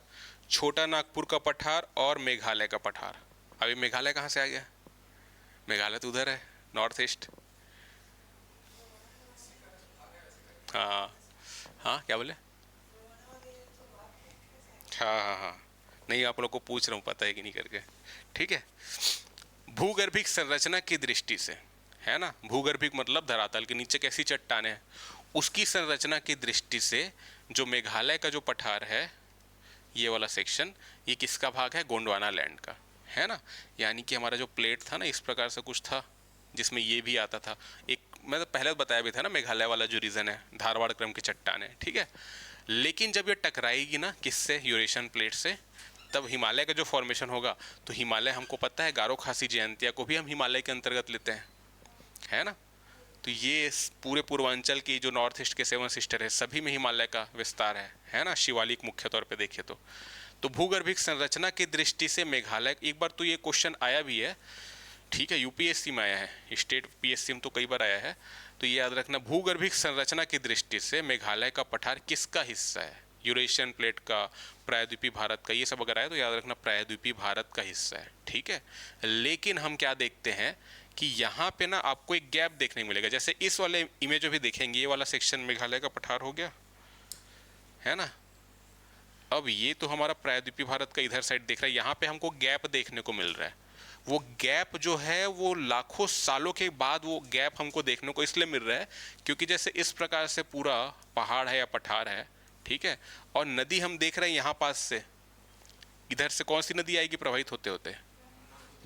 छोटा नागपुर का पठार और मेघालय का पठार। अभी मेघालय कहाँ से आ गया? मेघालय तो उधर है, नॉर्थ ईस्ट। हाँ हाँ, क्या बोले? हाँ हाँ हाँ, नहीं आप लोग को पूछ रहा हूँ पता है कि नहीं करके, ठीक है। भूगर्भिक संरचना की दृष्टि से, है ना, भूगर्भिक मतलब धरातल के नीचे कैसी चट्टानें हैं, उसकी संरचना की दृष्टि से जो मेघालय का जो पठार है, ये वाला सेक्शन, ये किसका भाग है? गोंडवाना लैंड का, है ना। यानी कि हमारा जो प्लेट था ना इस प्रकार से कुछ था, जिसमें ये भी आता था। एक मैं तो पहले बताया भी था ना, मेघालय वाला जो रीजन है धारवाड़ क्रम की चट्टानें, ठीक है। लेकिन जब ये टकराएगी ना किससे, यूरेशियन प्लेट से, तब हिमालय का जो फॉर्मेशन होगा, तो हिमालय हमको पता है, गारो खासी जयंतिया को भी हम हिमालय के अंतर्गत लेते हैं, है ना। तो ये पूरे पूर्वांचल की जो नॉर्थ ईस्ट के सेवन सिस्टर है, सभी में हिमालय का विस्तार है ना, शिवालिक मुख्य तौर पे देखे तो तो भूगर्भिक संरचना की दृष्टि से मेघालय, एक बार तो ये क्वेश्चन आया भी है, ठीक है, यूपीएससी में आया है, स्टेट पीएससी में तो कई बार आया है, तो ये याद रखना, भूगर्भिक संरचना की दृष्टि से मेघालय का पठार किसका हिस्सा है, यूरेशियन प्लेट का, प्रायद्वीपीय भारत का, ये सब अगर आए तो याद रखना प्रायद्वीपीय भारत का हिस्सा है, ठीक है। लेकिन हम क्या देखते हैं कि यहाँ पे ना आपको एक गैप देखने को मिलेगा, जैसे इस वाले इमेज में भी देखेंगे, ये वाला सेक्शन मेघालय का पठार हो गया है ना। अब ये तो हमारा प्रायद्वीपीय भारत का इधर साइड देख रहा है, यहाँ पे हमको गैप देखने को मिल रहा है। वो गैप जो है वो लाखों सालों के बाद वो गैप हमको देखने को इसलिए मिल रहा है क्योंकि जैसे इस प्रकार से पूरा पहाड़ है या पठार है, ठीक है, और नदी हम देख रहे हैं यहाँ पास से, इधर से कौन सी नदी आएगी प्रवाहित होते होते,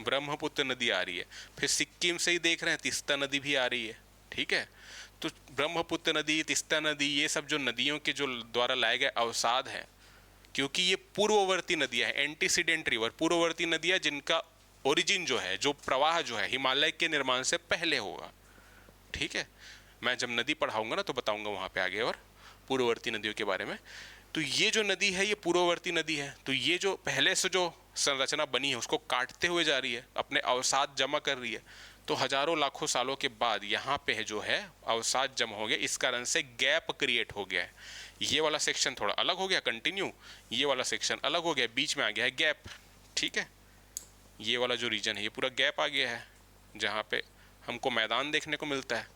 ब्रह्मपुत्र नदी आ रही है। फिर सिक्किम से ही देख रहे हैं तीस्ता नदी भी आ रही है, ठीक है। तो ब्रह्मपुत्र नदी, तीस्ता नदी, ये सब जो नदियों के जो द्वारा लाए गए अवसाद हैं, क्योंकि ये पूर्ववर्ती नदियां हैं, एंटीसीडेंट रिवर, पूर्ववर्ती नदियां जिनका ओरिजिन जो है, जो प्रवाह जो है हिमालय के निर्माण से पहले होगा, ठीक है। मैं जब नदी पढ़ाऊंगा ना तो बताऊंगा वहां पे आगे और पूर्ववर्ती नदियों के बारे में। तो ये जो नदी है ये पूर्ववर्ती नदी है, तो ये जो पहले से जो संरचना बनी है उसको काटते हुए जा रही है, अपने अवसाद जमा कर रही है। तो हजारों लाखों सालों के बाद यहाँ पे जो है अवसाद जमा हो गया, इस कारण से गैप क्रिएट हो गया है। ये वाला सेक्शन थोड़ा अलग हो गया कंटिन्यू, ये वाला सेक्शन अलग हो गया, बीच में आ गया है गैप, ठीक है। ये वाला जो रीजन है ये पूरा गैप आ गया है जहाँ पे हमको मैदान देखने को मिलता है,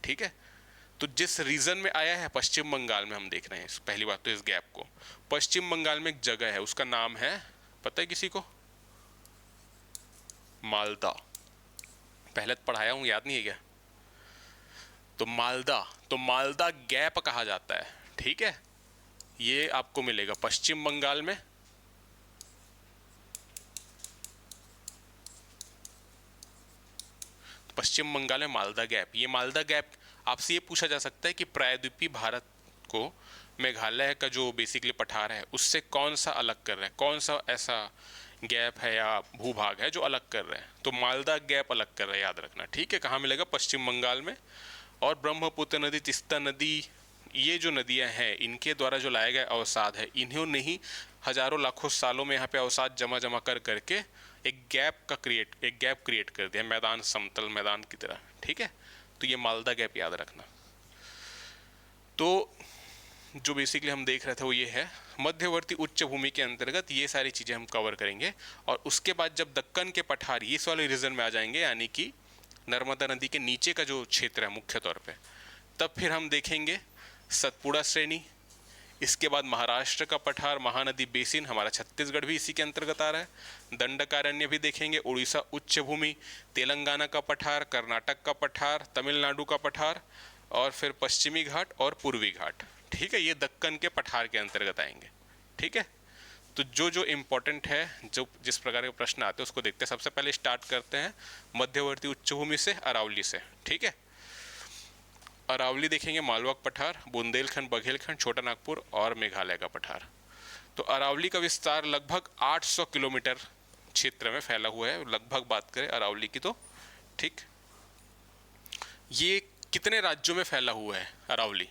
ठीक है। तो जिस रीजन में आया है पश्चिम बंगाल में हम देख रहे हैं, पहली बात तो इस गैप को, पश्चिम बंगाल में एक जगह है उसका नाम है, पता है किसी को, मालदा, पहले तो पढ़ाया हूँ, याद नहीं है क्या। तो मालदा गैप कहा जाता है, ठीक है। ये आपको मिलेगा पश्चिम बंगाल में, पश्चिम बंगाल में मालदा गैप। ये मालदा गैप आपसे ये पूछा जा सकता है कि प्रायद्वीपीय भारत को मेघालय का जो बेसिकली पठार है उससे कौन सा अलग कर रहा है, कौन सा ऐसा गैप है या भूभाग है जो अलग कर रहे हैं, तो मालदा गैप अलग कर रहा है, याद रखना, ठीक है। कहाँ मिलेगा, पश्चिम बंगाल में। और ब्रह्मपुत्र नदी, तीस्ता नदी, ये जो नदियां हैं इनके द्वारा जो लाया गया अवसाद है, इन्होंने ही हजारों लाखों सालों में यहाँ पे अवसाद जमा जमा कर करके एक गैप क्रिएट कर दिया, मैदान, समतल मैदान की तरह, ठीक है। तो ये मालदा गैप याद रखना। तो जो बेसिकली हम देख रहे थे वो ये है, मध्यवर्ती उच्च भूमि के अंतर्गत ये सारी चीज़ें हम कवर करेंगे। और उसके बाद जब दक्कन के पठार इस वाले रीजन में आ जाएंगे, यानी कि नर्मदा नदी के नीचे का जो क्षेत्र है मुख्य तौर पे, तब फिर हम देखेंगे सतपुड़ा श्रेणी, इसके बाद महाराष्ट्र का पठार, महानदी बेसिन, हमारा छत्तीसगढ़ भी इसी के अंतर्गत आ रहा है, दंडकारण्य भी देखेंगे, उड़ीसा उच्च भूमि, तेलंगाना का पठार, कर्नाटक का पठार, तमिलनाडु का पठार, और फिर पश्चिमी घाट और पूर्वी घाट, ठीक है। ये दक्कन के पठार के अंतर्गत आएंगे, ठीक है। तो जो जो इम्पोर्टेंट है, जो जिस प्रकार के प्रश्न आते हैं उसको देखते हैं। सबसे पहले स्टार्ट करते हैं मध्यवर्ती उच्च भूमि से, अरावली से, ठीक है। अरावली देखेंगे, मालवा पठार, बुंदेलखंड, बघेलखंड, छोटा नागपुर और मेघालय का पठार। तो अरावली का विस्तार लगभग 800 किलोमीटर क्षेत्र में फैला हुआ है, लगभग बात करें अरावली की तो, ठीक। ये कितने राज्यों में फैला हुआ है अरावली,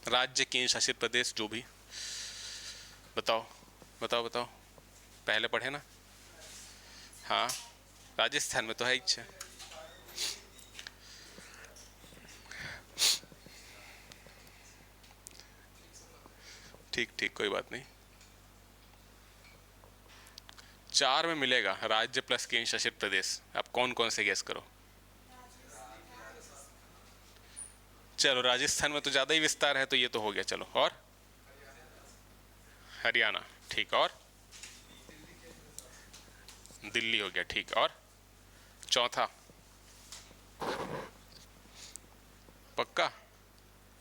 राज्य, केंद्र शासित प्रदेश, जो भी, बताओ बताओ बताओ, पहले पढ़े ना। हाँ, राजस्थान में तो है इच्छा, ठीक ठीक, कोई बात नहीं। 4 में मिलेगा राज्य प्लस केंद्र शासित प्रदेश। आप कौन कौन से गैस करो। चलो राजस्थान में तो ज़्यादा ही विस्तार है, तो ये तो हो गया, चलो। और हरियाणा, ठीक, और दिल्ली हो गया, ठीक। और चौथा पक्का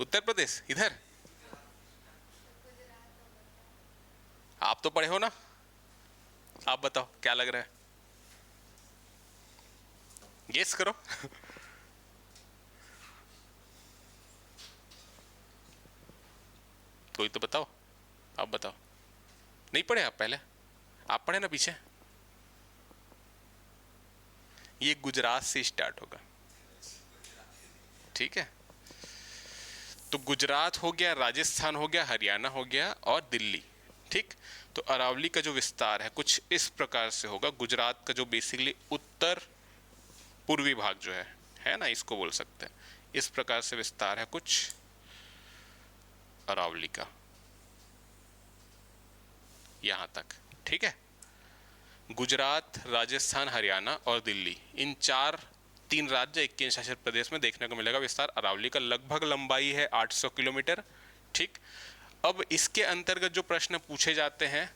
उत्तर प्रदेश, इधर आप तो पढ़े हो ना, आप बताओ क्या लग रहा है, गेस करो। कोई तो बताओ, आप बताओ। नहीं पढ़े आप, पहले आप पढ़े ना पीछे। ये गुजरात से स्टार्ट होगा, ठीक है। तो गुजरात हो गया, राजस्थान हो गया, हरियाणा हो गया और दिल्ली, ठीक। तो अरावली का जो विस्तार है कुछ इस प्रकार से होगा। गुजरात का जो बेसिकली उत्तर पूर्वी भाग जो है ना, इसको बोल सकते हैं। इस प्रकार से विस्तार है कुछ अरावली का, यहां तक। ठीक है, गुजरात, राजस्थान, हरियाणा और दिल्ली, इन तीन राज्य, एक केंद्र शासित प्रदेश में देखने को मिलेगा विस्तार अरावली का। लगभग लंबाई है 800 किलोमीटर। ठीक, अब इसके अंतर्गत जो प्रश्न पूछे जाते हैं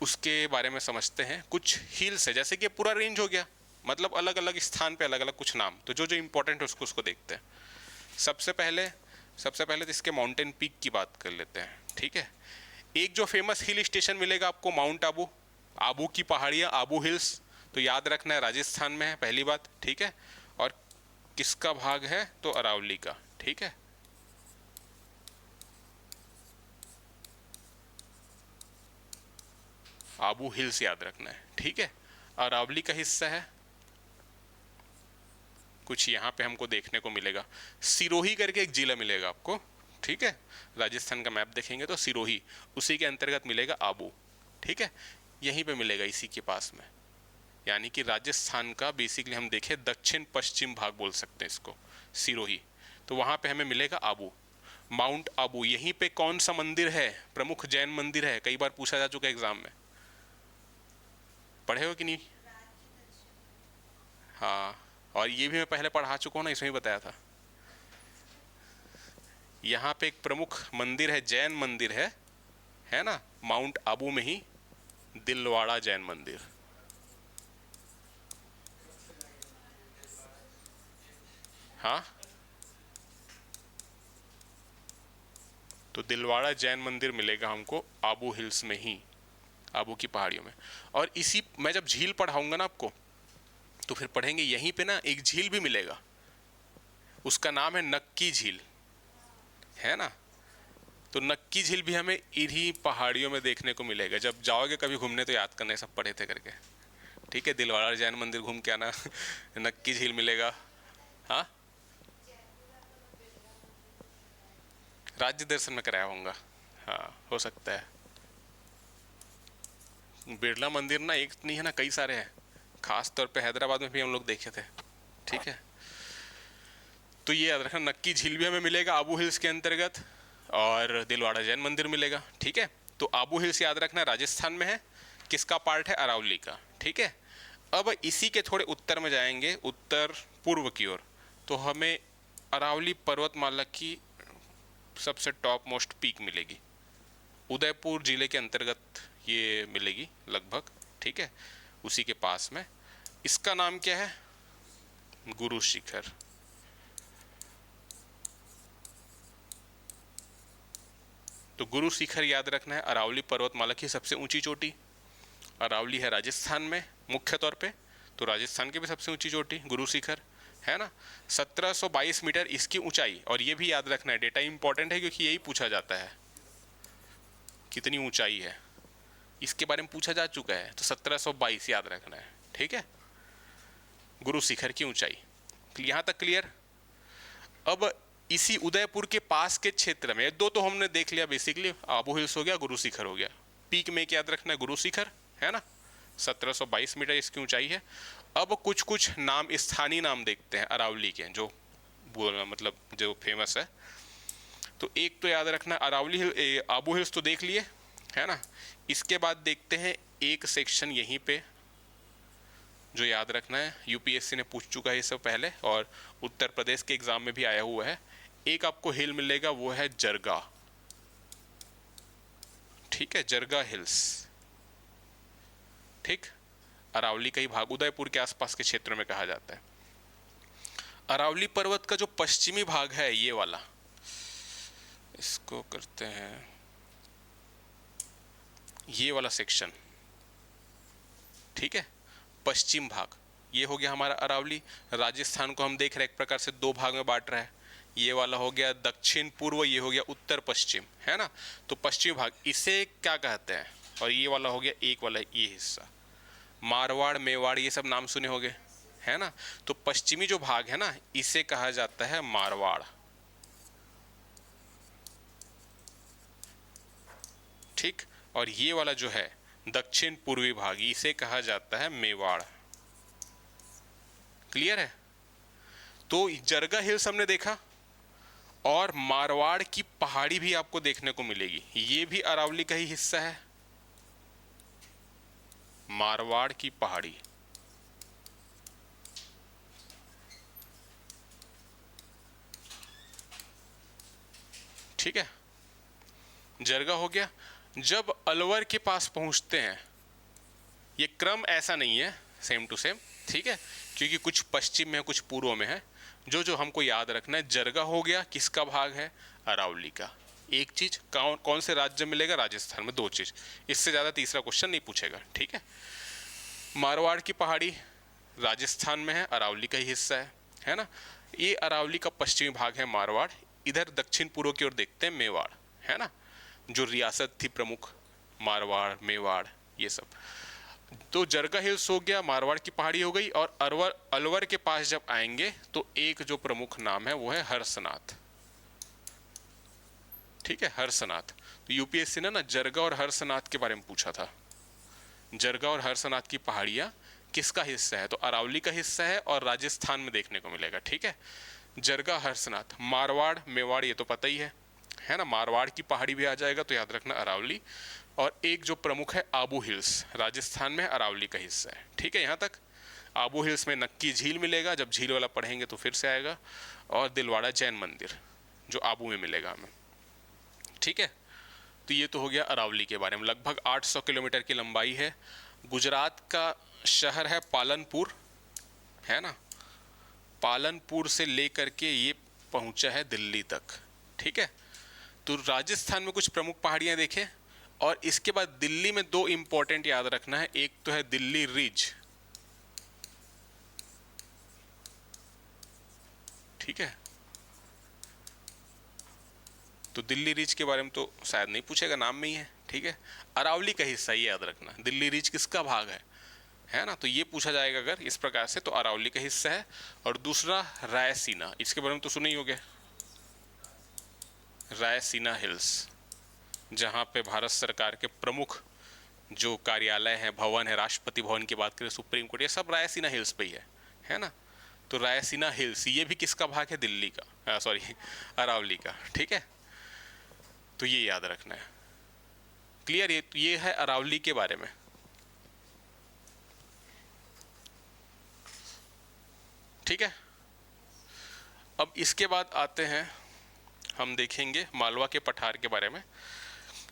उसके बारे में समझते हैं। कुछ हिल्स है, जैसे कि पूरा रेंज हो गया, मतलब अलग अलग स्थान पे अलग अलग कुछ नाम, तो जो जो इंपॉर्टेंट है उसको देखते हैं। सबसे पहले तो इसके माउंटेन पीक की बात कर लेते हैं। ठीक है, एक जो फेमस हिल स्टेशन मिलेगा आपको, माउंट आबू, आबू की पहाड़ियाँ, आबू हिल्स, तो याद रखना है राजस्थान में है, पहली बात। ठीक है, और किसका भाग है, तो अरावली का। ठीक है, आबू हिल्स याद रखना है। ठीक है, अरावली का हिस्सा है कुछ यहाँ पे हमको देखने को मिलेगा। सिरोही करके एक जिला मिलेगा आपको। ठीक है, राजस्थान का मैप देखेंगे तो सिरोही, उसी के अंतर्गत मिलेगा आबू। ठीक है, यहीं पे मिलेगा, इसी के पास में, यानी कि राजस्थान का बेसिकली हम देखें दक्षिण पश्चिम भाग बोल सकते हैं इसको, सिरोही। तो वहाँ पे हमें मिलेगा आबू, माउंट आबू। यहीं पे कौन सा मंदिर है, प्रमुख जैन मंदिर है, कई बार पूछा जा चुका है एग्जाम में, पढ़े हो कि नहीं? हाँ, और ये भी मैं पहले पढ़ा चुका हूँ ना, इसमें ही बताया था। यहाँ पे एक प्रमुख मंदिर है, जैन मंदिर है ना, माउंट आबू में ही, दिलवाड़ा जैन मंदिर। हाँ, तो दिलवाड़ा जैन मंदिर मिलेगा हमको आबू हिल्स में ही, आबू की पहाड़ियों में। और इसी, मैं जब झील पढ़ाऊंगा ना आपको, तो फिर पढ़ेंगे यहीं पे ना एक झील भी मिलेगा, उसका नाम है नक्की झील, है ना। तो नक्की झील भी हमें इन्हीं पहाड़ियों में देखने को मिलेगा। जब जाओगे कभी घूमने तो याद करना, सब पढ़े थे करके। ठीक है, दिलवाड़ा जैन मंदिर घूम के आना नक्की झील मिलेगा। हाँ, राज्य दर्शन में कराया होऊंगा, हाँ हो सकता है। बिरला मंदिर ना एक नहीं है ना, कई सारे हैं, खास तौर पे हैदराबाद में भी हम लोग देखे थे। ठीक है, तो ये याद रखना, नक्की झील भी हमें मिलेगा आबू हिल्स के अंतर्गत, और दिलवाड़ा जैन मंदिर मिलेगा। ठीक है, तो आबू हिल्स याद रखना राजस्थान में है, किसका पार्ट है, अरावली का। ठीक है, अब इसी के थोड़े उत्तर में जाएंगे, उत्तर पूर्व की ओर, तो हमें अरावली पर्वतमाला की सबसे टॉप मोस्ट पीक मिलेगी, उदयपुर जिले के अंतर्गत ये मिलेगी लगभग। ठीक है, उसी के पास में, इसका नाम क्या है, गुरु शिखर। तो गुरु शिखर याद रखना है अरावली पर्वतमाला की सबसे ऊंची चोटी। अरावली है राजस्थान में मुख्य तौर पे, तो राजस्थान की भी सबसे ऊंची चोटी गुरु शिखर, है ना। 1722 मीटर इसकी ऊंचाई, और ये भी याद रखना है, डेटा इंपॉर्टेंट है क्योंकि यही पूछा जाता है, कितनी ऊंचाई है, इसके बारे में पूछा जा चुका है, तो 1722 याद रखना है। ठीक है, गुरु शिखर की ऊंचाई, यहां तक क्लियर। अब इसी उदयपुर के पास के क्षेत्र में, दो तो हमने देख लिया बेसिकली, आबू हिल्स हो गया, गुरु शिखर हो गया। पीक में याद रखना है गुरु शिखर, है ना, 1722 मीटर इसकी ऊंचाई है। अब कुछ कुछ नाम, स्थानीय नाम देखते हैं अरावली के, जो मतलब जो फेमस है। तो एक तो याद रखना अरावली हिल, आबू हिल्स तो देख लिए, है ना। इसके बाद देखते हैं एक सेक्शन यहीं पे, जो याद रखना है, यूपीएससी ने पूछ चुका है ये सब पहले, और उत्तर प्रदेश के एग्जाम में भी आया हुआ है। एक आपको हिल मिलेगा, वो है जरगा। ठीक है, जरगा हिल्स। ठीक, अरावली का ही भाग, उदयपुर के आसपास के क्षेत्र में कहा जाता है। अरावली पर्वत का जो पश्चिमी भाग है, ये वाला, इसको करते हैं ये वाला सेक्शन। ठीक है, पश्चिम भाग ये हो गया हमारा अरावली। राजस्थान को हम देख रहे हैं एक प्रकार से दो भाग में बांट रहा है, ये वाला हो गया दक्षिण पूर्व, ये हो गया उत्तर पश्चिम, है ना। तो पश्चिमी भाग इसे क्या कहते हैं, और ये वाला हो गया एक वाला ये हिस्सा, मारवाड़, मेवाड़, ये सब नाम सुने होंगे, है ना। तो पश्चिमी जो भाग है ना, इसे कहा जाता है मारवाड़। ठीक, और ये वाला जो है दक्षिण पूर्वी भाग, इसे कहा जाता है मेवाड़। क्लियर है? तो जरगा हिल्स हमने देखा, और मारवाड़ की पहाड़ी भी आपको देखने को मिलेगी, ये भी अरावली का ही हिस्सा है, मारवाड़ की पहाड़ी। ठीक है, जरगा हो गया। जब अलवर के पास पहुंचते हैं, ये क्रम ऐसा नहीं है सेम टू सेम, ठीक है, क्योंकि कुछ पश्चिम में है कुछ पूर्व में है। जो जो हमको याद रखना है, जरगा हो गया किसका भाग है? अरावली का। एक चीज, कौन से राज्य मिलेगा? राजस्थान में। दो चीज, इससे ज्यादा तीसरा क्वेश्चन नहीं पूछेगा, ठीक है। मारवाड़ की पहाड़ी राजस्थान में है, अरावली का ही हिस्सा है ना। ये अरावली का पश्चिमी भाग है मारवाड़। इधर दक्षिण पूर्व की ओर देखते हैं मेवाड़, है ना, जो रियासत थी प्रमुख, मारवाड़ मेवाड़ ये सब। तो जरगा हिल्स हो गया, मारवाड़ की पहाड़ी हो गई, और अलवर के पास जब आएंगे तो एक जो प्रमुख नाम है वो है हर्षनाथ। ठीक है, हर्षनाथ। तो यूपीएससी ने ना जरगा और हर्षनाथ के बारे में पूछा था। जरगा और हर्षनाथ की पहाड़ियां किसका हिस्सा है? तो अरावली का हिस्सा है और राजस्थान में देखने को मिलेगा। ठीक है, जरगा हर्षनाथ। मारवाड़ मेवाड़ ये तो पता ही है ना, मारवाड़ की पहाड़ी भी आ जाएगा तो याद रखना अरावली। और एक जो प्रमुख है आबू हिल्स, राजस्थान में अरावली का हिस्सा है। ठीक है, यहाँ तक। आबू हिल्स में नक्की झील मिलेगा, जब झील वाला पढ़ेंगे तो फिर से आएगा। और दिलवाड़ा जैन मंदिर जो आबू में मिलेगा हमें। ठीक है, तो ये तो हो गया अरावली के बारे में। लगभग 800 किलोमीटर की लंबाई है। गुजरात का शहर है पालनपुर, है ना। पालनपुर से लेकर के ये पहुंचा है दिल्ली तक। ठीक है, तो राजस्थान में कुछ प्रमुख पहाड़ियां देखें, और इसके बाद दिल्ली में दो इंपॉर्टेंट याद रखना है। एक तो है दिल्ली रिज, ठीक है, तो दिल्ली रिज के बारे में तो शायद नहीं पूछेगा, नाम में ही है। ठीक है, अरावली का हिस्सा ये याद रखना। दिल्ली रिज किसका भाग है ना, तो ये पूछा जाएगा अगर इस प्रकार से, तो अरावली का हिस्सा है। और दूसरा रायसीना, इसके बारे में तो सुने ही होंगे, रायसीना हिल्स, जहाँ पे भारत सरकार के प्रमुख जो कार्यालय है, भवन है, राष्ट्रपति भवन की बात करें, सुप्रीम कोर्ट, ये सब रायसीना हिल्स पे ही है ना। तो रायसीना हिल्स ये भी किसका भाग है? दिल्ली का, सॉरी अरावली का। ठीक है, तो ये याद रखना है। क्लियर? ये है अरावली के बारे में। ठीक है, अब इसके बाद आते हैं, हम देखेंगे मालवा के पठार के बारे में।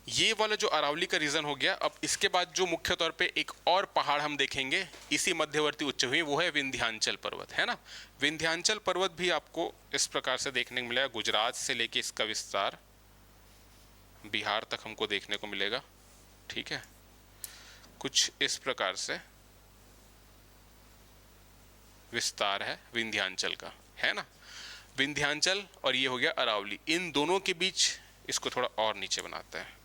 ये वाला जो अरावली का रीजन हो गया। अब इसके बाद जो मुख्य तौर पे एक और पहाड़ हम देखेंगे इसी मध्यवर्ती उच्चभूमि, वो है विंध्याचल पर्वत, है ना। विंध्याचल पर्वत भी आपको इस प्रकार से देखने को मिलेगा। गुजरात से लेके इसका विस्तार बिहार तक हमको देखने को मिलेगा। ठीक है, कुछ इस प्रकार से विस्तार है विंध्याचल का, है ना। विंध्याचल और ये हो गया अरावली, इन दोनों के बीच इसको थोड़ा और नीचे बनाते हैं।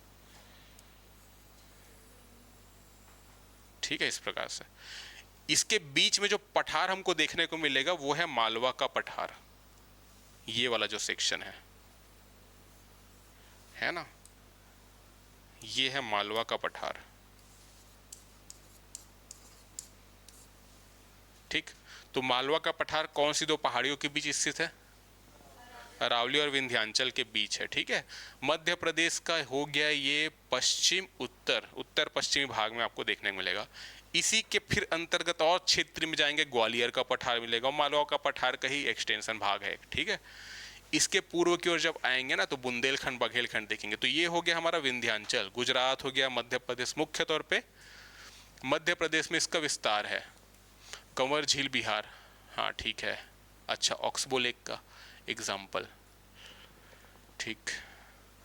ठीक है, इस प्रकार से इसके बीच में जो पठार हमको देखने को मिलेगा वो है मालवा का पठार। ये वाला जो सेक्शन है ना, ये है मालवा का पठार। ठीक, तो मालवा का पठार कौन सी दो पहाड़ियों के बीच स्थित है? अरावली और विंध्याचल के बीच है। ठीक है, मध्य प्रदेश का हो गया ये पश्चिम उत्तर पश्चिमी भाग में आपको देखने को मिलेगा। इसी के फिर अंतर्गत और क्षेत्र में जाएंगे, ग्वालियर का पठार मिलेगा, मालवा का पठार का ही एक्सटेंशन भाग है। ठीक है, इसके पूर्व की ओर जब आएंगे ना तो बुंदेलखंड बघेलखंड देखेंगे। तो ये हो गया हमारा विंध्याचल। गुजरात हो गया, मध्य प्रदेश, मुख्य तौर पे मध्य प्रदेश में इसका विस्तार है। कंवर झील बिहार, हाँ ठीक है। अच्छा, ऑक्सबो लेक का एग्जाम्पल, ठीक,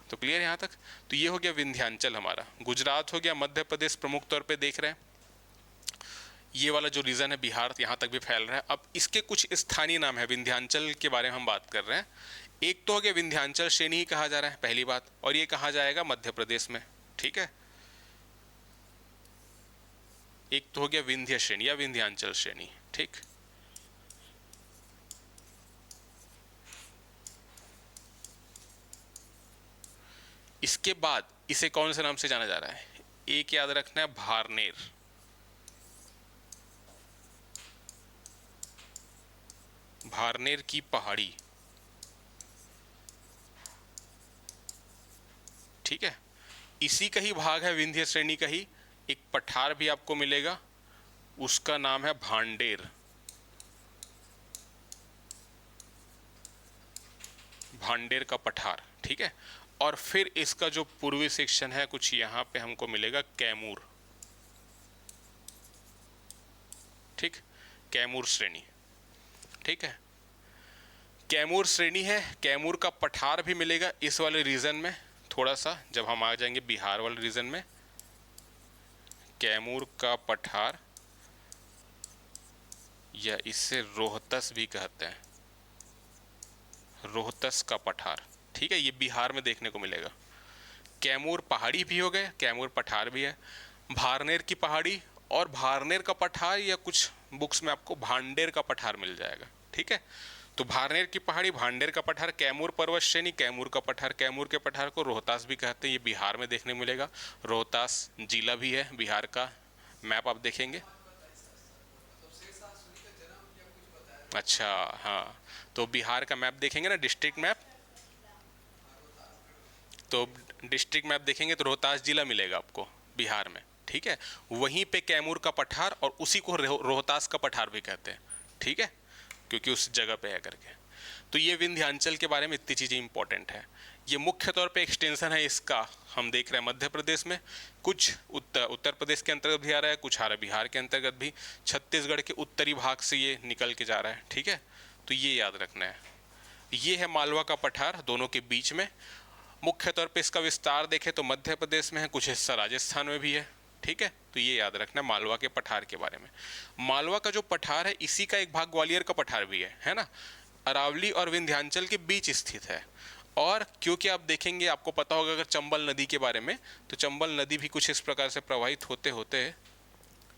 तो क्लियर यहाँ तक। तो ये हो गया विंध्याचल हमारा। गुजरात हो गया, मध्य प्रदेश प्रमुख तौर पे देख रहे हैं। ये वाला जो रीजन है बिहार यहाँ तक भी फैल रहा है। अब इसके कुछ स्थानीय नाम है, विंध्याचल के बारे में हम बात कर रहे हैं। एक तो हो गया विंध्याचल श्रेणी ही कहा जा रहा है, पहली बात, और ये कहा जाएगा मध्य प्रदेश में। ठीक है, एक तो हो गया विंध्य श्रेणी या विंध्याचल श्रेणी। ठीक, इसके बाद इसे कौन से नाम से जाना जा रहा है? एक याद रखना है भारनेर, भारनेर की पहाड़ी, ठीक है। इसी का ही भाग है विंध्य श्रेणी का ही, एक पठार भी आपको मिलेगा, उसका नाम है भांडेर, भांडेर का पठार, ठीक है। और फिर इसका जो पूर्वी सेक्शन है कुछ यहाँ पे हमको मिलेगा कैमूर, ठीक, कैमूर श्रेणी, ठीक है। कैमूर श्रेणी है, कैमूर का पठार भी मिलेगा इस वाले रीजन में, थोड़ा सा जब हम आ जाएंगे बिहार वाले रीजन में, कैमूर का पठार, या इससे रोहतस भी कहते हैं, रोहतस का पठार, ठीक है, ये बिहार में देखने को मिलेगा। कैमूर पहाड़ी भी हो गए, कैमूर पठार भी है, भारनेर की पहाड़ी और भारनेर का पठार, या कुछ बुक्स में आपको भांडेर का पठार मिल जाएगा, ठीक है। तो भारनेर की पहाड़ी, भांडेर का पठार, कैमूर पर्वत श्रेणी, कैमूर का पठार, कैमूर के पठार को रोहतास भी कहते हैं, ये बिहार में देखने मिलेगा, रोहतास जिला भी है बिहार का, मैप आप देखेंगे। अच्छा, हाँ, तो बिहार का मैप देखेंगे ना, डिस्ट्रिक्ट मैप, तो डिस्ट्रिक्ट मैप देखेंगे तो रोहतास जिला मिलेगा आपको बिहार में, ठीक है। वहीं पे कैमूर का पठार, और उसी को रोहतास का पठार भी कहते हैं, ठीक है, क्योंकि उस जगह पे है करके। तो ये विंध्याचल के बारे में इतनी चीज़ें इंपॉर्टेंट है। ये मुख्य तौर पे एक्सटेंशन है इसका, हम देख रहे हैं मध्य प्रदेश में, कुछ उत्तर प्रदेश के अंतर्गत भी आ रहा है, कुछ आ रहा है बिहार के अंतर्गत भी, छत्तीसगढ़ के उत्तरी भाग से ये निकल के जा रहा है, ठीक है। तो ये याद रखना है। ये है मालवा का पठार, दोनों के बीच में। मुख्य तौर पे इसका विस्तार देखें तो मध्य प्रदेश में है, कुछ हिस्सा राजस्थान में भी है, ठीक है। तो ये याद रखना मालवा के पठार के बारे में। मालवा का जो पठार है इसी का एक भाग ग्वालियर का पठार भी है ना, अरावली और विंध्याचल के बीच स्थित है। और क्योंकि आप देखेंगे, आपको पता होगा अगर चंबल नदी के बारे में, तो चंबल नदी भी कुछ इस प्रकार से प्रवाहित होते होते,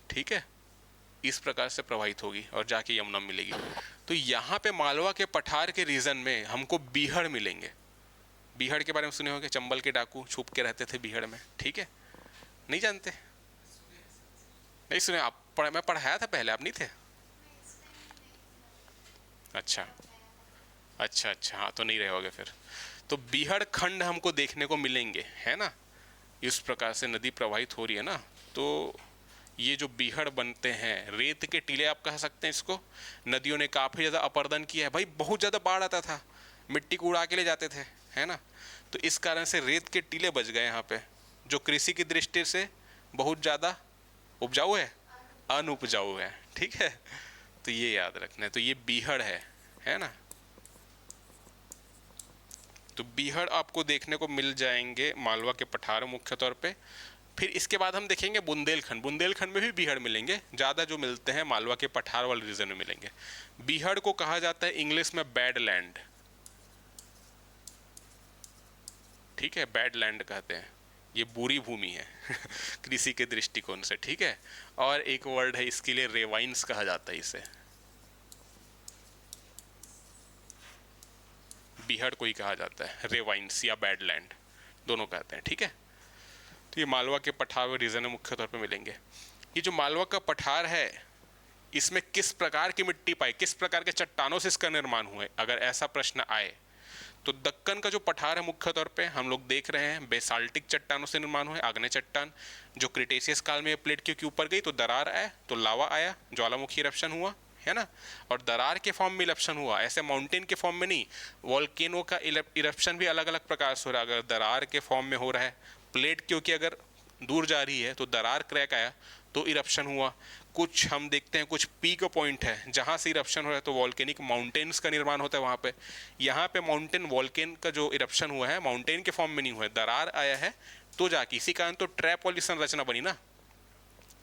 ठीक है, इस प्रकार से प्रवाहित होगी और जाके यमुना मिलेगी। तो यहाँ पे मालवा के पठार के रीजन में हमको बीहड़ मिलेंगे। बीहड़ के बारे में सुने होंगे, चंबल के डाकू छुप के रहते थे बीहड़ में, ठीक है, नहीं जानते, नहीं सुने आप? मैं पढ़ाया था पहले, आप नहीं थे? अच्छा अच्छा अच्छा, हाँ, तो नहीं रहे होगे फिर। तो बीहड़ खंड हमको देखने को मिलेंगे, है ना, इस प्रकार से नदी प्रवाहित हो रही है ना। तो ये जो बीहड़ बनते हैं, रेत के टीले आप कह सकते हैं इसको, नदियों ने काफ़ी ज़्यादा अपरदन किया है भाई, बहुत ज़्यादा बाढ़ आता था, मिट्टी को उड़ा के ले जाते थे, है ना। तो इस कारण से रेत के टीले बच गए यहाँ पे, जो कृषि की दृष्टि से बहुत ज़्यादा उपजाऊ है, अनुपजाऊ है, ठीक है। तो ये याद रखना है। तो ये बीहड़ है ना। तो बीहड़ आपको देखने को मिल जाएंगे मालवा के पठार मुख्य तौर पे। फिर इसके बाद हम देखेंगे बुंदेलखंड, बुंदेलखंड में भी बीहड़ मिलेंगे, ज़्यादा जो मिलते हैं मालवा के पठार वाले रीजन में मिलेंगे। बीहड़ को कहा जाता है इंग्लिश में बैड लैंड, ठीक है, बैड लैंड कहते हैं, ये बुरी भूमि है कृषि के दृष्टिकोण से, ठीक है। और एक वर्ड है इसके लिए, रेवाइंस कहा जाता है इसे, बीहड़ को ही कहा जाता है, रेवाइंस या बैड लैंड दोनों कहते हैं, ठीक है। तो ये मालवा के पठार रीजन में मुख्य तौर पे मिलेंगे। ये जो मालवा का पठार है, इसमें किस प्रकार की मिट्टी पाई, किस प्रकार के चट्टानों से इसका निर्माण हुआ है, अगर ऐसा प्रश्न आए तो दक्कन का जो पठार है मुख्य तौर पे हम लोग देख रहे हैं बेसाल्टिक चट्टानों से निर्माण हुआ है, आग्नेय चट्टान, जो क्रिटेशियस काल में प्लेट के ऊपर गई तो दरार आया, तो लावा आया, ज्वालामुखी इरप्शन हुआ, है ना। और दरार के फॉर्म में इरप्शन हुआ, ऐसे माउंटेन के फॉर्म में नहीं। वॉल्केनो का इरप्शन भी अलग अलग प्रकार से हो रहा है, अगर दरार के फॉर्म में हो रहा है, प्लेट क्योंकि अगर दूर जा रही है तो दरार क्रैक आया तो इरप्शन हुआ। कुछ हम देखते हैं, कुछ पीक पॉइंट है जहाँ से इरप्शन हो रहा है तो वॉल्केनिक माउंटेन्स का निर्माण होता है वहाँ पे। यहाँ पे माउंटेन वॉल्केन का जो इरप्शन हुआ है माउंटेन के फॉर्म में नहीं हुआ है, दरार आया है तो जाके, इसी कारण तो ट्रैप वाली संरचना बनी ना,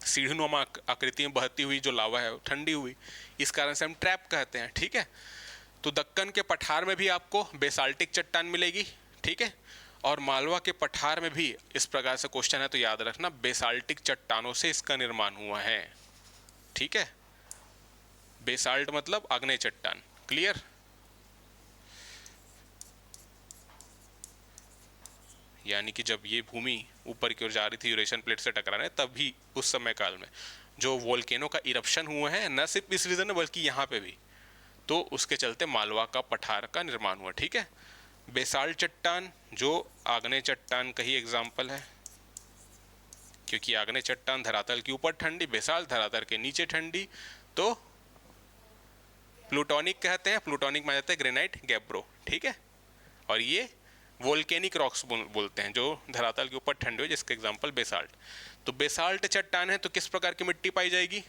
सीढ़ीनुमा आकृति में बहती हुई जो लावा है ठंडी हुई, इस कारण से हम ट्रैप कहते हैं, ठीक है। तो दक्कन के पठार में भी आपको बेसाल्टिक चट्टान मिलेगी, ठीक है। और मालवा के पठार में भी इस प्रकार से क्वेश्चन है तो याद रखना, बेसाल्टिक चट्टानों से इसका निर्माण हुआ है, ठीक है। बेसाल्ट मतलब आग्नेय चट्टान, क्लियर। यानी कि जब ये भूमि ऊपर की ओर जा रही थी यूरेशियन प्लेट से टकराने, तभी उस समय काल में जो वोल्केनो का इरप्शन हुआ है, न सिर्फ इस रीजन में बल्कि यहाँ पे भी, तो उसके चलते मालवा का पठार का निर्माण हुआ। ठीक है। बेसाल्ट चट्टान जो आग्नेय चट्टान का ही एग्जाम्पल है, क्योंकि आग्नेय चट्टान धरातल के ऊपर ठंडी, बेसाल्ट धरातल के नीचे ठंडी, तो प्लूटोनिक कहते हैं, प्लूटोनिक में जाता है ग्रेनाइट गैब्रो। ठीक है। और ये वोल्केनिक रॉक्स बोलते हैं जो धरातल के ऊपर ठंडे हो, जिसका एग्जांपल बेसाल्ट। तो बेसाल्ट चट्टान है तो किस प्रकार की मिट्टी पाई जाएगी?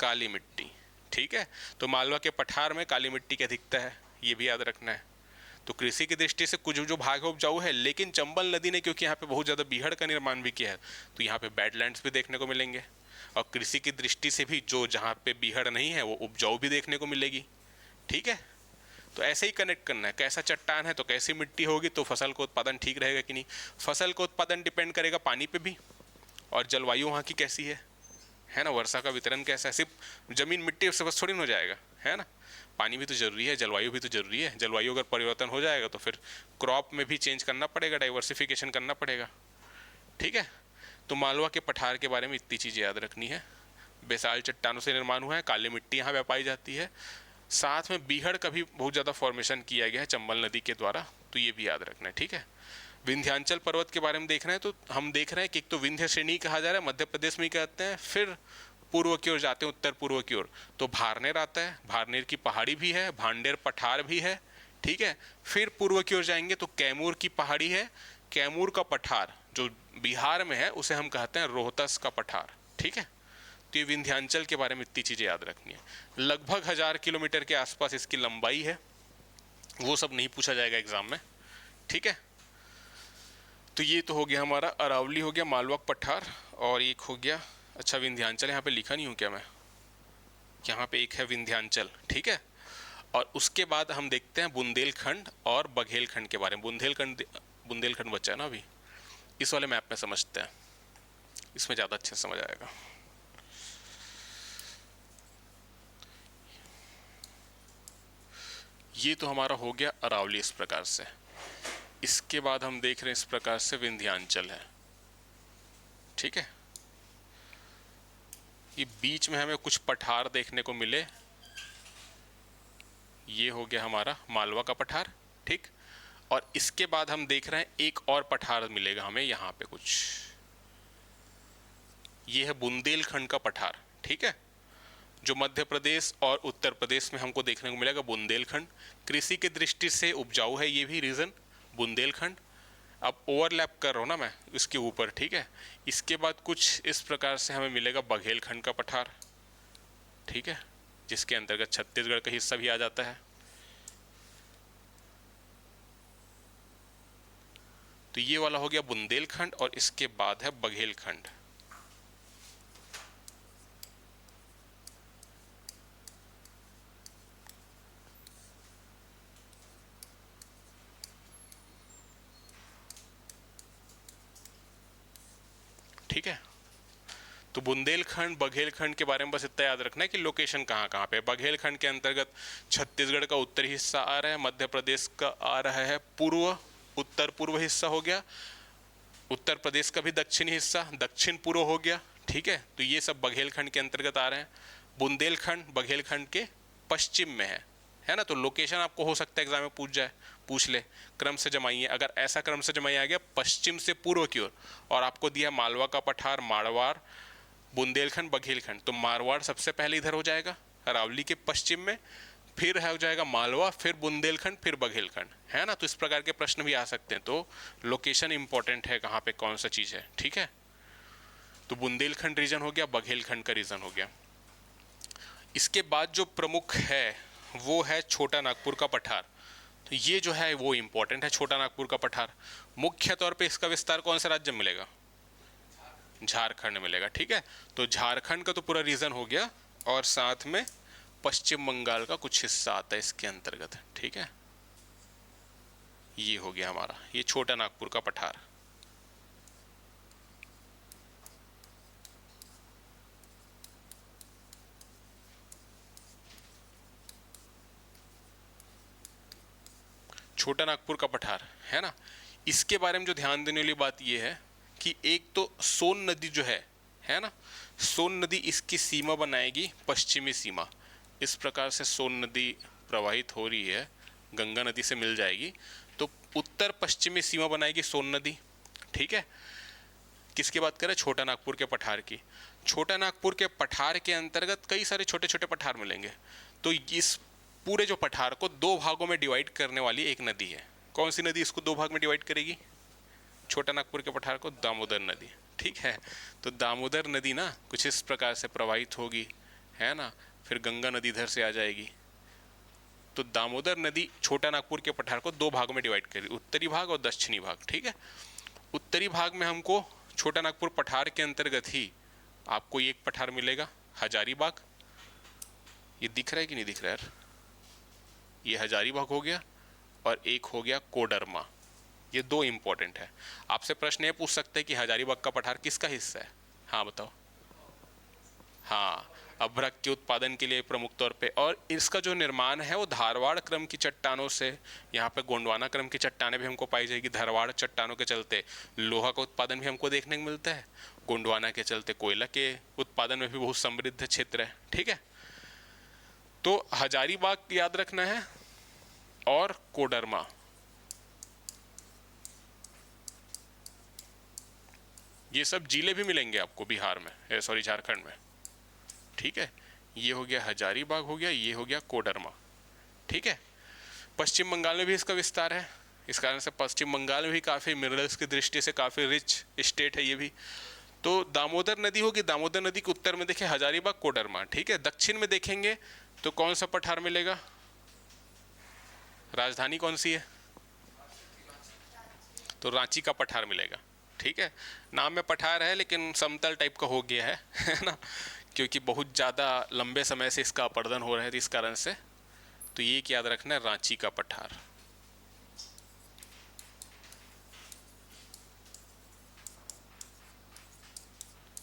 काली मिट्टी। ठीक है। तो मालवा के पठार में काली मिट्टी की अधिकता है, ये भी याद रखना है। तो कृषि की दृष्टि से कुछ जो भाग है उपजाऊ है, लेकिन चंबल नदी ने क्योंकि यहाँ पे बहुत ज़्यादा बीहड़ का निर्माण भी किया है, तो यहाँ पे बैडलैंड्स भी देखने को मिलेंगे। और कृषि की दृष्टि से भी जो जहाँ पे बीहड़ नहीं है वो उपजाऊ भी देखने को मिलेगी। ठीक है। तो ऐसे ही कनेक्ट करना है, कैसा चट्टान है तो कैसी मिट्टी होगी तो फसल का उत्पादन ठीक रहेगा कि नहीं। फसल का उत्पादन डिपेंड करेगा पानी पे भी, और जलवायु वहाँ की कैसी है ना, वर्षा का वितरण कैसा है। सिर्फ जमीन मिट्टी से बस थोड़ी ना हो जाएगा, है ना, पानी भी तो जरूरी है, जलवायु भी तो जरूरी है। जलवायु अगर परिवर्तन हो जाएगा तो फिर क्रॉप में भी चेंज करना पड़ेगा, डाइवर्सिफिकेशन करना पड़ेगा। ठीक है। तो मालवा के पठार के बारे में इतनी चीज़ें याद रखनी है। बेसाल्ट चट्टानों से निर्माण हुआ है, काली मिट्टी यहाँ पे पाई जाती है, साथ में बीहड़ का भी बहुत ज़्यादा फॉर्मेशन किया गया है चंबल नदी के द्वारा, तो ये भी याद रखना है। ठीक है। विंध्याचल पर्वत के बारे में देख रहे हैं तो हम देख रहे हैं कि एक तो विंध्य श्रेणी कहा जा रहा है, मध्य प्रदेश में ही कहते हैं, फिर पूर्व की ओर जाते हैं, उत्तर पूर्व की ओर तो भारनेर आता है, भारनेर की पहाड़ी भी है, भांडेर पठार भी है। ठीक है। फिर पूर्व की ओर जाएंगे तो कैमूर की पहाड़ी है, कैमूर का पठार जो बिहार में है उसे हम कहते हैं रोहतस का पठार। ठीक है। तो ये विंध्याचल के बारे में इतनी चीज़ें याद रखनी है। लगभग 1000 किलोमीटर के आसपास इसकी लंबाई है, वो सब नहीं पूछा जाएगा एग्जाम में। ठीक है। तो ये तो हो गया हमारा अरावली, हो गया मालवा पठार, और एक हो गया, अच्छा विंध्याचल यहाँ पे लिखा नहीं हूँ क्या मैं, यहाँ पे एक है विंध्याचल। ठीक है। और उसके बाद हम देखते हैं बुंदेलखंड और बघेलखंड के बारे में। बुंदेलखंड बच्चा है ना अभी, इस वाले मैप में समझते हैं, इसमें ज़्यादा अच्छे से समझ आएगा। ये तो हमारा हो गया अरावली इस प्रकार से। इसके बाद हम देख रहे हैं इस प्रकार से विंध्याचल है। ठीक है। ये बीच में हमें कुछ पठार देखने को मिले, ये हो गया हमारा मालवा का पठार। ठीक। और इसके बाद हम देख रहे हैं एक और पठार मिलेगा हमें यहाँ पे कुछ, ये है बुंदेलखंड का पठार। ठीक है। जो मध्य प्रदेश और उत्तर प्रदेश में हमको देखने को मिलेगा बुंदेलखंड। कृषि की दृष्टि से उपजाऊ है ये भी रीजन बुंदेलखंड। अब ओवरलैप कर रहा हूँ ना मैं इसके ऊपर। ठीक है। इसके बाद कुछ इस प्रकार से हमें मिलेगा बघेलखंड का पठार। ठीक है। जिसके अंतर्गत छत्तीसगढ़ का हिस्सा भी आ जाता है। तो ये वाला हो गया बुंदेलखंड, और इसके बाद है बघेलखंड। ठीक है। तो बुंदेलखंड बघेलखंड के बारे में बस इतना याद रखना है कि लोकेशन कहाँ कहाँ पे। बघेलखंड के अंतर्गत छत्तीसगढ़ का उत्तरी हिस्सा आ रहा है, मध्य प्रदेश का आ रहा है पूर्व, उत्तर पूर्व हिस्सा हो गया, उत्तर प्रदेश का भी दक्षिणी हिस्सा दक्षिण पूर्व हो गया। ठीक है। तो ये सब बघेलखंड के अंतर्गत आ रहे हैं। बुंदेलखंड बघेलखंड के पश्चिम में है ना। तो लोकेशन आपको हो सकता है एग्जाम में पूछ ले, क्रम से जमाइए। अगर ऐसा क्रम से जमाइए आ गया पश्चिम से पूर्व की ओर, और आपको दिया मालवा का पठार, मारवाड़, बुंदेलखंड, बघेलखंड, तो मारवाड़ सबसे पहले इधर हो जाएगा अरावली के पश्चिम में, फिर हो जाएगा मालवा, फिर बुंदेलखंड, फिर बघेलखंड, है ना। तो इस प्रकार के प्रश्न भी आ सकते हैं। तो लोकेशन इंपॉर्टेंट है, कहाँ पे कौन सा चीज़ है। ठीक है। तो बुंदेलखंड रीजन हो गया, बघेलखंड का रीजन हो गया। इसके बाद जो प्रमुख है वो है छोटा नागपुर का पठार। तो ये जो है वो इंपॉर्टेंट है, छोटा नागपुर का पठार। मुख्य तौर पे इसका विस्तार कौन से राज्य में मिलेगा? झारखंड मिलेगा। ठीक है। तो झारखंड का तो पूरा रीजन हो गया, और साथ में पश्चिम बंगाल का कुछ हिस्सा आता है इसके अंतर्गत। ठीक है। ये हो गया हमारा ये छोटा नागपुर का पठार। छोटा नागपुर का पठार है ना, इसके बारे में जो ध्यान देने वाली बात ये है कि एक तो सोन नदी जो है ना, सोन नदी इसकी सीमा बनाएगी पश्चिमी सीमा। इस प्रकार से सोन नदी प्रवाहित हो रही है, गंगा नदी से मिल जाएगी तो उत्तर पश्चिमी सीमा बनाएगी सोन नदी। ठीक है, किसकी बात करें? छोटा नागपुर के पठार की। छोटा नागपुर के पठार के अंतर्गत कई सारे छोटे छोटे पठार मिलेंगे, तो इस पूरे जो पठार को दो भागों में डिवाइड करने वाली एक नदी है। कौन सी नदी इसको दो भाग में डिवाइड करेगी? छोटा नागपुर के पठार को दामोदर नदी। ठीक है, तो दामोदर नदी ना कुछ इस प्रकार से प्रवाहित होगी, है ना, फिर गंगा नदी इधर से आ जाएगी। तो दामोदर नदी छोटा नागपुर के पठार को दो भागों में डिवाइड करेगी, उत्तरी भाग और दक्षिणी भाग। ठीक है, उत्तरी भाग में हमको छोटा नागपुर पठार के अंतर्गत ही आपको एक पठार मिलेगा, हजारीबाग। ये दिख रहा है कि नहीं दिख रहा है यार? ये हजारीबाग हो गया और एक हो गया कोडरमा। ये दो इंपॉर्टेंट है। आपसे प्रश्न ये पूछ सकते हैं कि हजारीबाग का पठार किसका हिस्सा है? हाँ बताओ। हाँ, अभ्रक के उत्पादन के लिए प्रमुख तौर पे, और इसका जो निर्माण है वो धारवाड़ क्रम की चट्टानों से, यहाँ पे गोंडवाना क्रम की चट्टानें भी हमको पाई जाएगी। धारवाड़ चट्टानों के चलते लोहा का उत्पादन भी हमको देखने को मिलता है, गोंडवाना के चलते कोयला के उत्पादन में भी बहुत समृद्ध क्षेत्र है। ठीक है, तो हजारीबाग याद रखना है और कोडरमा। ये सब जिले भी मिलेंगे आपको बिहार में, सॉरी झारखंड में। ठीक है, ये हो गया हजारीबाग हो गया, ये हो गया कोडरमा। ठीक है, पश्चिम बंगाल में भी इसका विस्तार है, इस कारण से पश्चिम बंगाल में भी काफ़ी मिनरल्स की दृष्टि से काफ़ी रिच स्टेट है ये भी। तो दामोदर नदी होगी, दामोदर नदी के उत्तर में देखें हजारीबाग कोडरमा। ठीक है, दक्षिण में देखेंगे तो कौन सा पठार मिलेगा? राजधानी कौन सी है? तो रांची का पठार मिलेगा। ठीक है, नाम में पठार है लेकिन समतल टाइप का हो गया है ना, क्योंकि बहुत ज़्यादा लंबे समय से इसका अपर्दन हो रहा है इस कारण से। तो ये याद रखना है, रांची का पठार।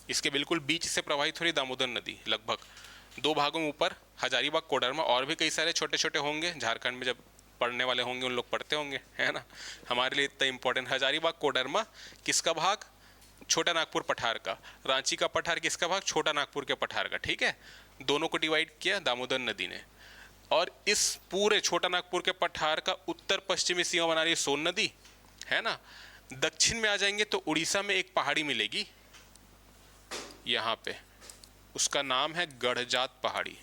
इसके बिल्कुल बीच से प्रवाहित हो रही दामोदर नदी, लगभग दो भागों में ऊपर हजारीबाग कोडरमा, और भी कई सारे छोटे छोटे होंगे, झारखंड में जब पढ़ने वाले होंगे उन लोग पढ़ते होंगे, है ना। हमारे लिए इतना इंपॉर्टेंट हजारीबाग कोडरमा किसका भाग? छोटा नागपुर पठार का। रांची का पठार किसका भाग? छोटा नागपुर के पठार का। ठीक है, दोनों को डिवाइड किया दामोदर नदी ने। और इस पूरे छोटा नागपुर के पठार का उत्तर पश्चिमी सीमा बना रही है सोन नदी, है ना। दक्षिण में आ जाएंगे तो उड़ीसा में एक पहाड़ी मिलेगी यहाँ पे, उसका नाम है गढ़जात पहाड़ी।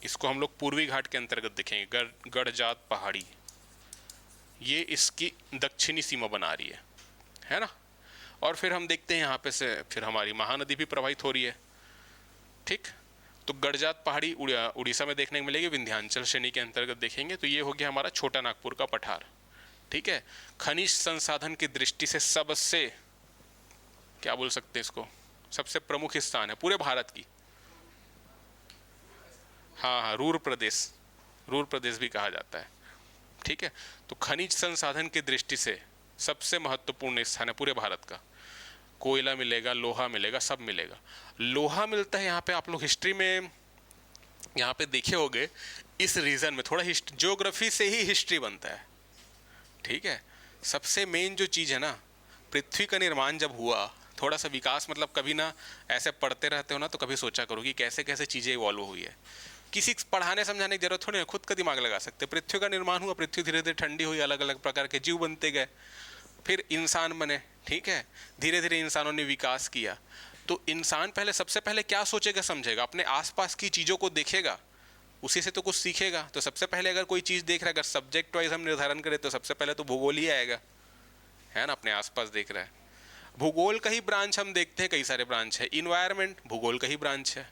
इसको हम लोग पूर्वी घाट के अंतर्गत देखेंगे, गढ़जात पहाड़ी। ये इसकी दक्षिणी सीमा बना रही है ना। और फिर हम देखते हैं यहाँ पे से फिर हमारी महानदी भी प्रवाहित हो रही है। ठीक, तो गढ़जात पहाड़ी उड़ीसा में देखने को मिलेगी, विंध्याचल श्रेणी के अंतर्गत देखेंगे तो ये हो गया हमारा छोटा नागपुर का पठार। ठीक है, खनिज संसाधन की दृष्टि से सबसे, क्या बोल सकते हैं इसको, सबसे प्रमुख स्थान है पूरे भारत की। हाँ, रूर प्रदेश भी कहा जाता है। ठीक है, तो खनिज संसाधन की दृष्टि से सबसे महत्वपूर्ण स्थान है पूरे भारत का। कोयला मिलेगा, लोहा मिलेगा, सब मिलेगा। लोहा मिलता है यहाँ पे, आप लोग हिस्ट्री में यहाँ पे देखे होंगे, इस रीजन में थोड़ा ज्योग्राफी से ही हिस्ट्री बनता है। ठीक है, सबसे मेन जो चीज़ है ना, पृथ्वी का निर्माण जब हुआ, थोड़ा सा विकास, मतलब कभी ना ऐसे पढ़ते रहते हो ना तो कभी सोचा करो कि कैसे कैसे चीज़ें इवॉल्व हुई है। किसी पढ़ाने समझाने की जरूरत थोड़ी है, खुद का दिमाग लगा सकते। पृथ्वी का निर्माण हुआ, पृथ्वी धीरे धीरे ठंडी हुई, अलग अलग प्रकार के जीव बनते गए, फिर इंसान बने। ठीक है, धीरे धीरे इंसानों ने विकास किया। तो इंसान पहले, सबसे पहले क्या सोचेगा समझेगा? अपने आसपास की चीज़ों को देखेगा, उसी से तो कुछ सीखेगा। तो सबसे पहले अगर कोई चीज़ देख रहा है, अगर सब्जेक्ट वाइज हम निर्धारण करें तो सबसे पहले तो भूगोल ही आएगा, है ना। अपने आसपास देख रहा है, भूगोल का ही ब्रांच हम देखते हैं, कई सारे ब्रांच है। इन्वायरमेंट भूगोल का ही ब्रांच है।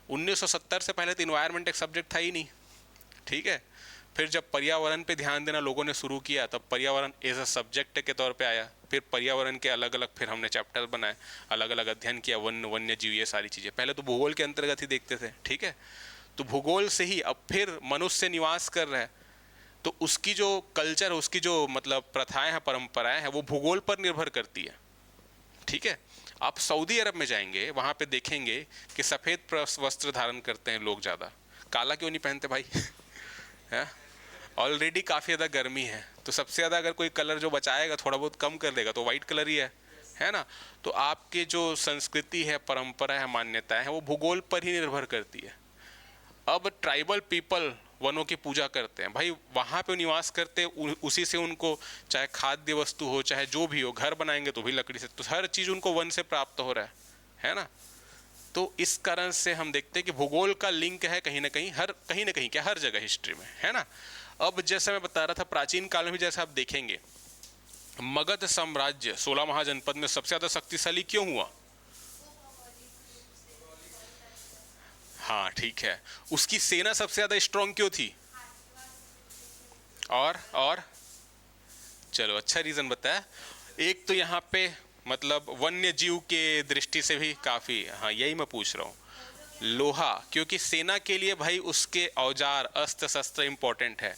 1970 से पहले तो इन्वायरमेंट एक सब्जेक्ट था ही नहीं। ठीक है, फिर जब पर्यावरण पे ध्यान देना लोगों ने शुरू किया, तब पर्यावरण एज अ सब्जेक्ट के तौर पे आया। फिर पर्यावरण के अलग अलग फिर हमने चैप्टर बनाए, अलग अलग अध्ययन किया, वन्य जीव, ये सारी चीज़ें पहले तो भूगोल के अंतर्गत ही देखते थे। ठीक है, तो भूगोल से ही अब फिर मनुष्य निवास कर रहा है, तो उसकी जो कल्चर, उसकी जो मतलब प्रथाएं हैं, परंपराएं हैं, वो भूगोल पर निर्भर करती है। ठीक है, आप सऊदी अरब में जाएंगे, वहाँ पे देखेंगे कि सफ़ेद वस्त्र धारण करते हैं लोग ज़्यादा, काला क्यों नहीं पहनते भाई? है ऑलरेडी काफ़ी ज़्यादा गर्मी है, तो सबसे ज़्यादा अगर कोई कलर जो बचाएगा, थोड़ा बहुत कम कर देगा, तो वाइट कलर ही है ना। तो आपके जो संस्कृति है, परंपरा है, मान्यताएं हैं, वो भूगोल पर ही निर्भर करती है। अब ट्राइबल पीपल वनों की पूजा करते हैं भाई, वहाँ पे निवास करते हैं, उसी से उनको चाहे खाद्य वस्तु हो, चाहे जो भी हो, घर बनाएंगे तो भी लकड़ी से, तो हर चीज़ उनको वन से प्राप्त हो रहा है ना। तो इस कारण से हम देखते हैं कि भूगोल का लिंक है कहीं ना कहीं, कहीं ना कहीं क्या, हर जगह हिस्ट्री में, है ना। अब जैसे मैं बता रहा था, प्राचीन काल में भी जैसे आप देखेंगे, मगध साम्राज्य 16 महाजनपद में सबसे ज्यादा शक्तिशाली क्यों हुआ? हाँ ठीक है, उसकी सेना सबसे ज्यादा स्ट्रांग क्यों थी? और चलो अच्छा रीजन बताया। एक तो यहाँ पे मतलब वन्य जीव के दृष्टि से भी काफी, हाँ यही मैं पूछ रहा हूँ, लोहा, क्योंकि सेना के लिए भाई उसके औजार, अस्त्र शस्त्र इंपॉर्टेंट है,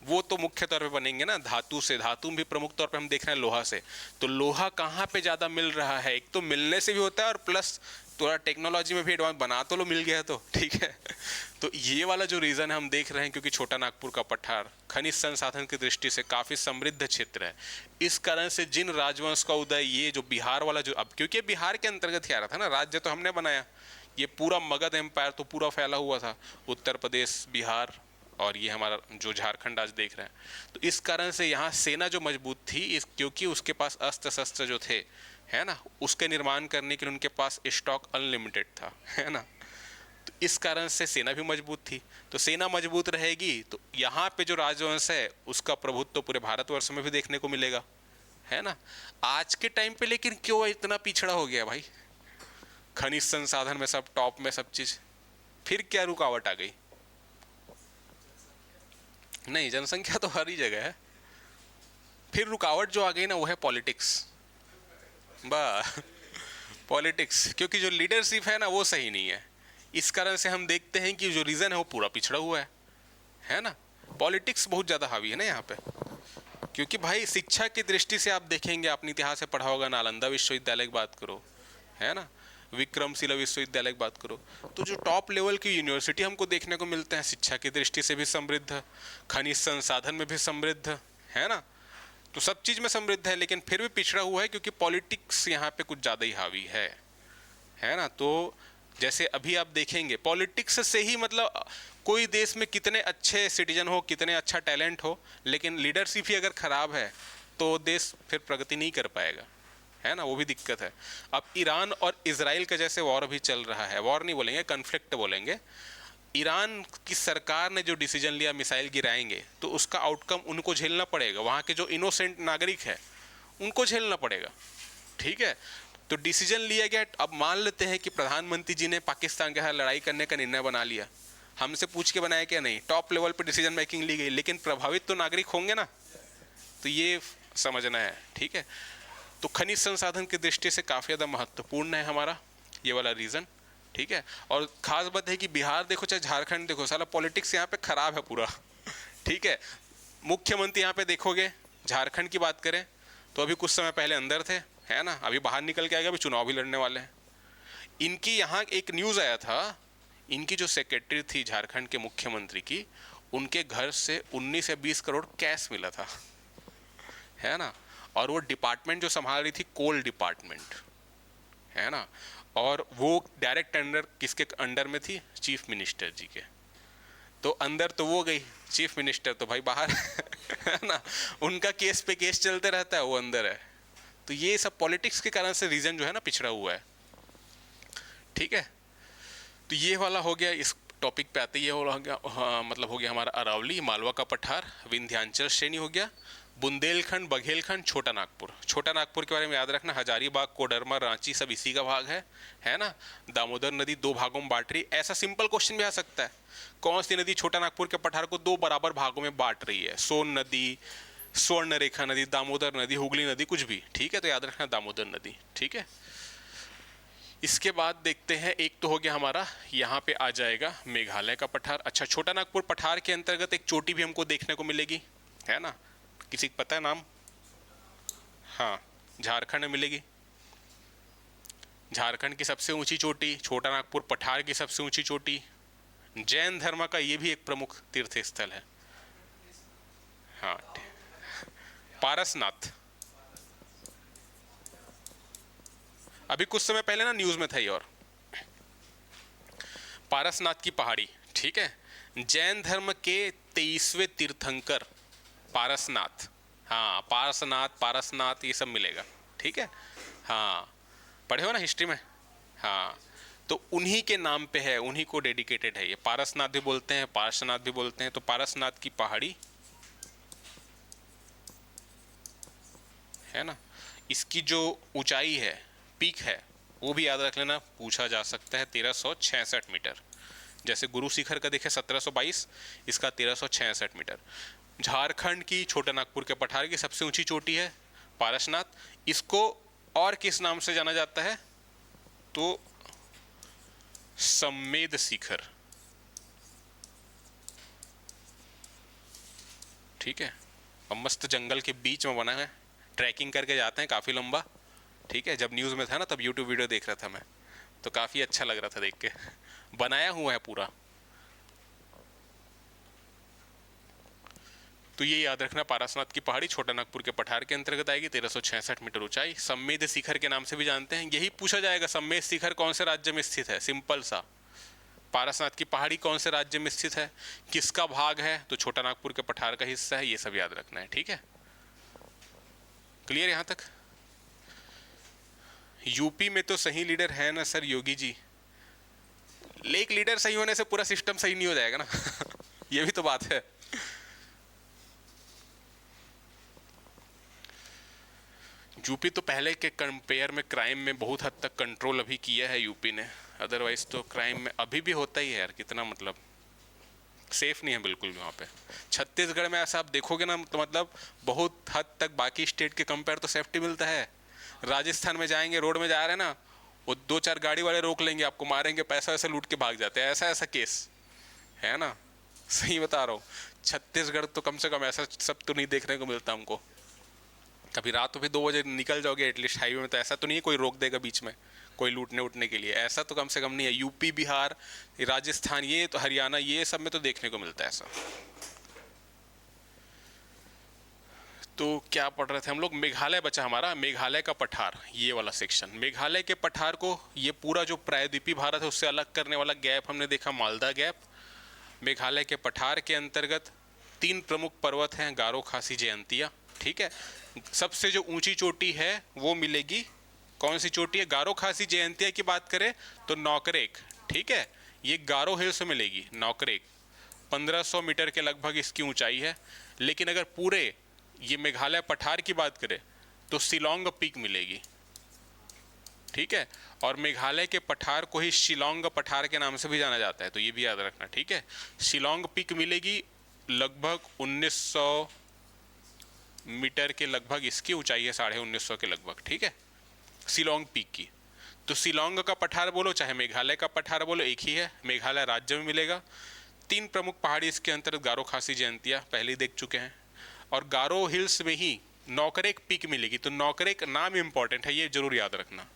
वो तो मुख्य तौर पे बनेंगे ना धातु से, धातु भी प्रमुख तौर पे हम देख रहे हैं लोहा से। तो लोहा कहाँ पे ज़्यादा मिल रहा है? एक तो मिलने से भी होता है, और प्लस थोड़ा टेक्नोलॉजी में भी एडवांस बना तो लो, मिल गया तो ठीक है। तो ये वाला जो रीज़न है हम देख रहे हैं, क्योंकि छोटा नागपुर का पठार खनिज संसाधन की दृष्टि से काफ़ी समृद्ध क्षेत्र है। इस कारण से जिन राजवंश का उदय, ये जो बिहार वाला जो, अब क्योंकि बिहार के अंतर्गत ही आ रहा था ना, राज्य तो हमने बनाया, ये पूरा मगध एम्पायर तो पूरा फैला हुआ था, उत्तर प्रदेश, बिहार, और ये हमारा जो झारखंड आज देख रहे हैं। तो इस कारण से यहाँ सेना जो मजबूत थी, इस क्योंकि उसके पास अस्त्र शस्त्र जो थे, है ना, उसके निर्माण करने के लिए उनके पास स्टॉक अनलिमिटेड था, है ना। तो इस कारण से सेना भी मजबूत थी। तो सेना मजबूत रहेगी तो यहाँ पे जो राजवंश है उसका प्रभुत्व तो पूरे भारतवर्ष में भी देखने को मिलेगा, है ना। आज के टाइम पे लेकिन क्यों इतना पिछड़ा हो गया भाई? खनिज संसाधन में सब टॉप में सब चीज, फिर क्या रुकावट आ गई? नहीं, जनसंख्या तो हर ही जगह है, फिर रुकावट जो आ गई ना वो है पॉलिटिक्स। बा पॉलिटिक्स, क्योंकि जो लीडरशिप है ना वो सही नहीं है। इस कारण से हम देखते हैं कि जो रीजन है वो पूरा पिछड़ा हुआ है ना। पॉलिटिक्स बहुत ज़्यादा हावी है ना यहाँ पे। क्योंकि भाई शिक्षा की दृष्टि से आप देखेंगे, आपने इतिहास से पढ़ा होगा, नालंदा विश्वविद्यालय की बात करो, है ना, विक्रमशिला विश्वविद्यालय की बात करो, तो जो टॉप लेवल की यूनिवर्सिटी हमको देखने को मिलते हैं, शिक्षा की दृष्टि से भी समृद्ध, खनिज संसाधन में भी समृद्ध, है ना। तो सब चीज़ में समृद्ध है, लेकिन फिर भी पिछड़ा हुआ है क्योंकि पॉलिटिक्स यहाँ पे कुछ ज़्यादा ही हावी है ना। तो जैसे अभी आप देखेंगे पॉलिटिक्स से ही मतलब कोई देश में कितने अच्छे सिटीजन हो, कितने अच्छा टैलेंट हो, लेकिन लीडरशिप ही अगर खराब है तो देश फिर प्रगति नहीं कर पाएगा, है ना। वो भी दिक्कत है। अब ईरान और इजराइल का जैसे वॉर अभी चल रहा है, वॉर नहीं बोलेंगे, कन्फ्लिक्ट बोलेंगे। ईरान की सरकार ने जो डिसीजन लिया मिसाइल गिराएंगे, तो उसका आउटकम उनको झेलना पड़ेगा, वहाँ के जो इनोसेंट नागरिक है उनको झेलना पड़ेगा, ठीक है। तो डिसीजन लिया गया। अब मान लेते हैं कि प्रधानमंत्री जी ने पाकिस्तान के साथ लड़ाई करने का निर्णय बना लिया, हमसे पूछ के बनाया क्या? नहीं, टॉप लेवल पे डिसीजन मेकिंग ली गई, लेकिन प्रभावित तो नागरिक होंगे ना, तो ये समझना है, ठीक है। तो खनिज संसाधन की दृष्टि से काफ़ी ज़्यादा महत्वपूर्ण है हमारा ये वाला रीज़न, ठीक है। और खास बात है कि बिहार देखो चाहे झारखंड देखो, साला पॉलिटिक्स यहाँ पे खराब है पूरा ठीक है। मुख्यमंत्री यहाँ पे देखोगे, झारखंड की बात करें तो अभी कुछ समय पहले अंदर थे, है ना, अभी बाहर निकल के आएगा, अभी चुनाव भी लड़ने वाले हैं। इनकी यहाँ एक न्यूज़ आया था, इनकी जो सेक्रेटरी थी झारखंड के मुख्यमंत्री की, उनके घर से 19 या 20 करोड़ कैश मिला था, है ना। और वो डिपार्टमेंट जो संभाल रही थी, कोल डिपार्टमेंट, है ना, और वो डायरेक्ट अंडर किसके अंडर में थी? चीफ मिनिस्टर जी के। तो अंदर तो वो गई, चीफ मिनिस्टर तो भाई बाहर है ना, उनका केस पे केस चलते रहता है, वो अंदर है। तो ये सब पॉलिटिक्स के कारण से रीजन जो है ना पिछड़ा हुआ है, ठीक है। तो ये वाला हो गया, इस टॉपिक पे आते ये हो गया, हाँ, मतलब हो गया हमारा अरावली, मालवा का पठार, विंध्याचल श्रेणी हो गया, बुंदेलखंड, बघेलखंड, छोटा नागपुर। छोटा नागपुर के बारे में याद रखना, हजारीबाग, कोडरमा, रांची सब इसी का भाग है ना। दामोदर नदी 2 भागों में बांट रही, ऐसा सिंपल क्वेश्चन भी आ सकता है, कौन सी नदी छोटा नागपुर के पठार को 2 बराबर भागों में बांट रही है? सोन नदी, स्वर्ण रेखा नदी, दामोदर नदी, हुगली नदी, कुछ भी, ठीक है। तो याद रखना दामोदर नदी, ठीक है। इसके बाद देखते हैं, एक तो हो गया हमारा, यहाँ पे आ जाएगा मेघालय का पठार। अच्छा, छोटा नागपुर पठार के अंतर्गत एक चोटी भी हमको देखने को मिलेगी, है ना, किसी को पता है नाम? हाँ, झारखंड में मिलेगी। झारखंड की सबसे ऊंची चोटी, छोटा नागपुर पठार की सबसे ऊंची चोटी। जैन धर्म का ये भी एक प्रमुख तीर्थ स्थल है। पारसनाथ, अभी कुछ समय पहले ना न्यूज में था ये। और पारसनाथ की पहाड़ी, ठीक है, जैन धर्म के 23वें तीर्थंकर पारसनाथ। हाँ, पारसनाथ, पारसनाथ, ये सब मिलेगा, ठीक है। हाँ, पढ़े हो ना हिस्ट्री में। हाँ, तो उन्हीं के नाम पे है, उन्हीं को डेडिकेटेड है ये। पारसनाथ भी बोलते हैं, पार्श्वनाथ भी बोलते हैं। तो पारसनाथ की पहाड़ी है ना, इसकी जो ऊंचाई है, पीक है, वो भी याद रख लेना, पूछा जा सकता है, 1366 मीटर। जैसे गुरु शिखर का देखे 1722, इसका 1366 मीटर। झारखंड की छोटा नागपुर के पठार की सबसे ऊंची चोटी है पारसनाथ। इसको और किस नाम से जाना जाता है, तो सम्मेद शिखर, ठीक है। और मस्त जंगल के बीच में बना है, ट्रैकिंग करके जाते हैं काफ़ी लंबा, ठीक है। जब न्यूज़ में था ना तब यूट्यूब वीडियो देख रहा था मैं, तो काफ़ी अच्छा लग रहा था देख के। बनाया हुआ है पूरा। तो ये याद रखना, पारसनाथ की पहाड़ी छोटा नागपुर के पठार के अंतर्गत आएगी, 1366 मीटर ऊंचाई। सम्मेद शिखर के नाम से भी जानते हैं। यही पूछा जाएगा, सम्मेद शिखर कौन से राज्य में स्थित है, सिंपल सा। पारसनाथ की पहाड़ी कौन से राज्य में स्थित है, किसका भाग है, तो छोटा नागपुर के पठार का हिस्सा है। ये सब याद रखना है, ठीक है। क्लियर यहां तक। यूपी में तो सही लीडर है ना sir Yogi ji. Lake leader सही होने से पूरा सिस्टम सही नहीं हो जाएगा ना। ये भी तो बात है। यूपी तो पहले के कंपेयर में क्राइम में बहुत हद तक कंट्रोल अभी किया है यूपी ने। अदरवाइज तो क्राइम में अभी भी होता ही है यार, कितना मतलब सेफ नहीं है बिल्कुल भी वहाँ पे। छत्तीसगढ़ में ऐसा आप देखोगे ना, तो मतलब बहुत हद तक बाकी स्टेट के कंपेयर तो सेफ्टी मिलता है। राजस्थान में जाएंगे, रोड में जा रहे हैं ना, वो 2-4 गाड़ी वाले रोक लेंगे, आपको मारेंगे, पैसा वैसा लूट के भाग जाते हैं। ऐसा ऐसा केस है ना, सही बता रहा हूँ। छत्तीसगढ़ तो कम से कम ऐसा सब तो नहीं देखने को मिलता हमको। कभी रात को भी 2 बजे निकल जाओगे एटलीस्ट हाईवे में, तो ऐसा तो नहीं है कोई रोक देगा बीच में कोई लूटने उठने के लिए, ऐसा तो कम से कम नहीं है। यूपी, बिहार, राजस्थान, ये तो हरियाणा, ये सब में तो देखने को मिलता है ऐसा। तो क्या पढ़ रहे थे हम लोग, मेघालय बचा हमारा, मेघालय का पठार, ये वाला सेक्शन। मेघालय के पठार को, ये पूरा जो प्रायद्वीपीय भारत है उससे अलग करने वाला गैप हमने देखा, मालदा गैप। मेघालय के पठार के अंतर्गत 3 प्रमुख पर्वत हैं, गारो, खासी, जयंतिया, ठीक है। सबसे जो ऊंची चोटी है वो मिलेगी, कौन सी चोटी है, गारो, खासी, जयंतिया की बात करें तो नौकरेक, ठीक है। ये गारो हिल्स में मिलेगी, नौकरेक। 1500 मीटर के लगभग इसकी ऊंचाई है। लेकिन अगर पूरे ये मेघालय पठार की बात करें तो शिलोंग पीक मिलेगी, ठीक है। और मेघालय के पठार को ही शिलोंग पठार के नाम से भी जाना जाता है, तो ये भी याद रखना, ठीक है। शिलोंग पीक मिलेगी, लगभग 1900 मीटर के लगभग इसकी ऊंचाई है, 1950 के लगभग, ठीक है, शिलोंग पीक की। तो शिलोंग का पठार बोलो चाहे मेघालय का पठार बोलो, एक ही है, मेघालय राज्य में मिलेगा। 3 प्रमुख पहाड़ी इसके अंतर्गत, गारो, खासी, जयंतिया पहले ही देख चुके हैं। और गारो हिल्स में ही नौकरेक पीक मिलेगी। तो नौकरेक नाम इंपॉर्टेंट है, ये जरूर याद रखना,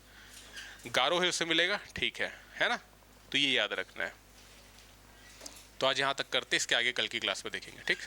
गारो हिल्स से मिलेगा, ठीक है ना। तो ये याद रखना है। तो आज यहाँ तक करते, इसके आगे कल की क्लास में देखेंगे, ठीक।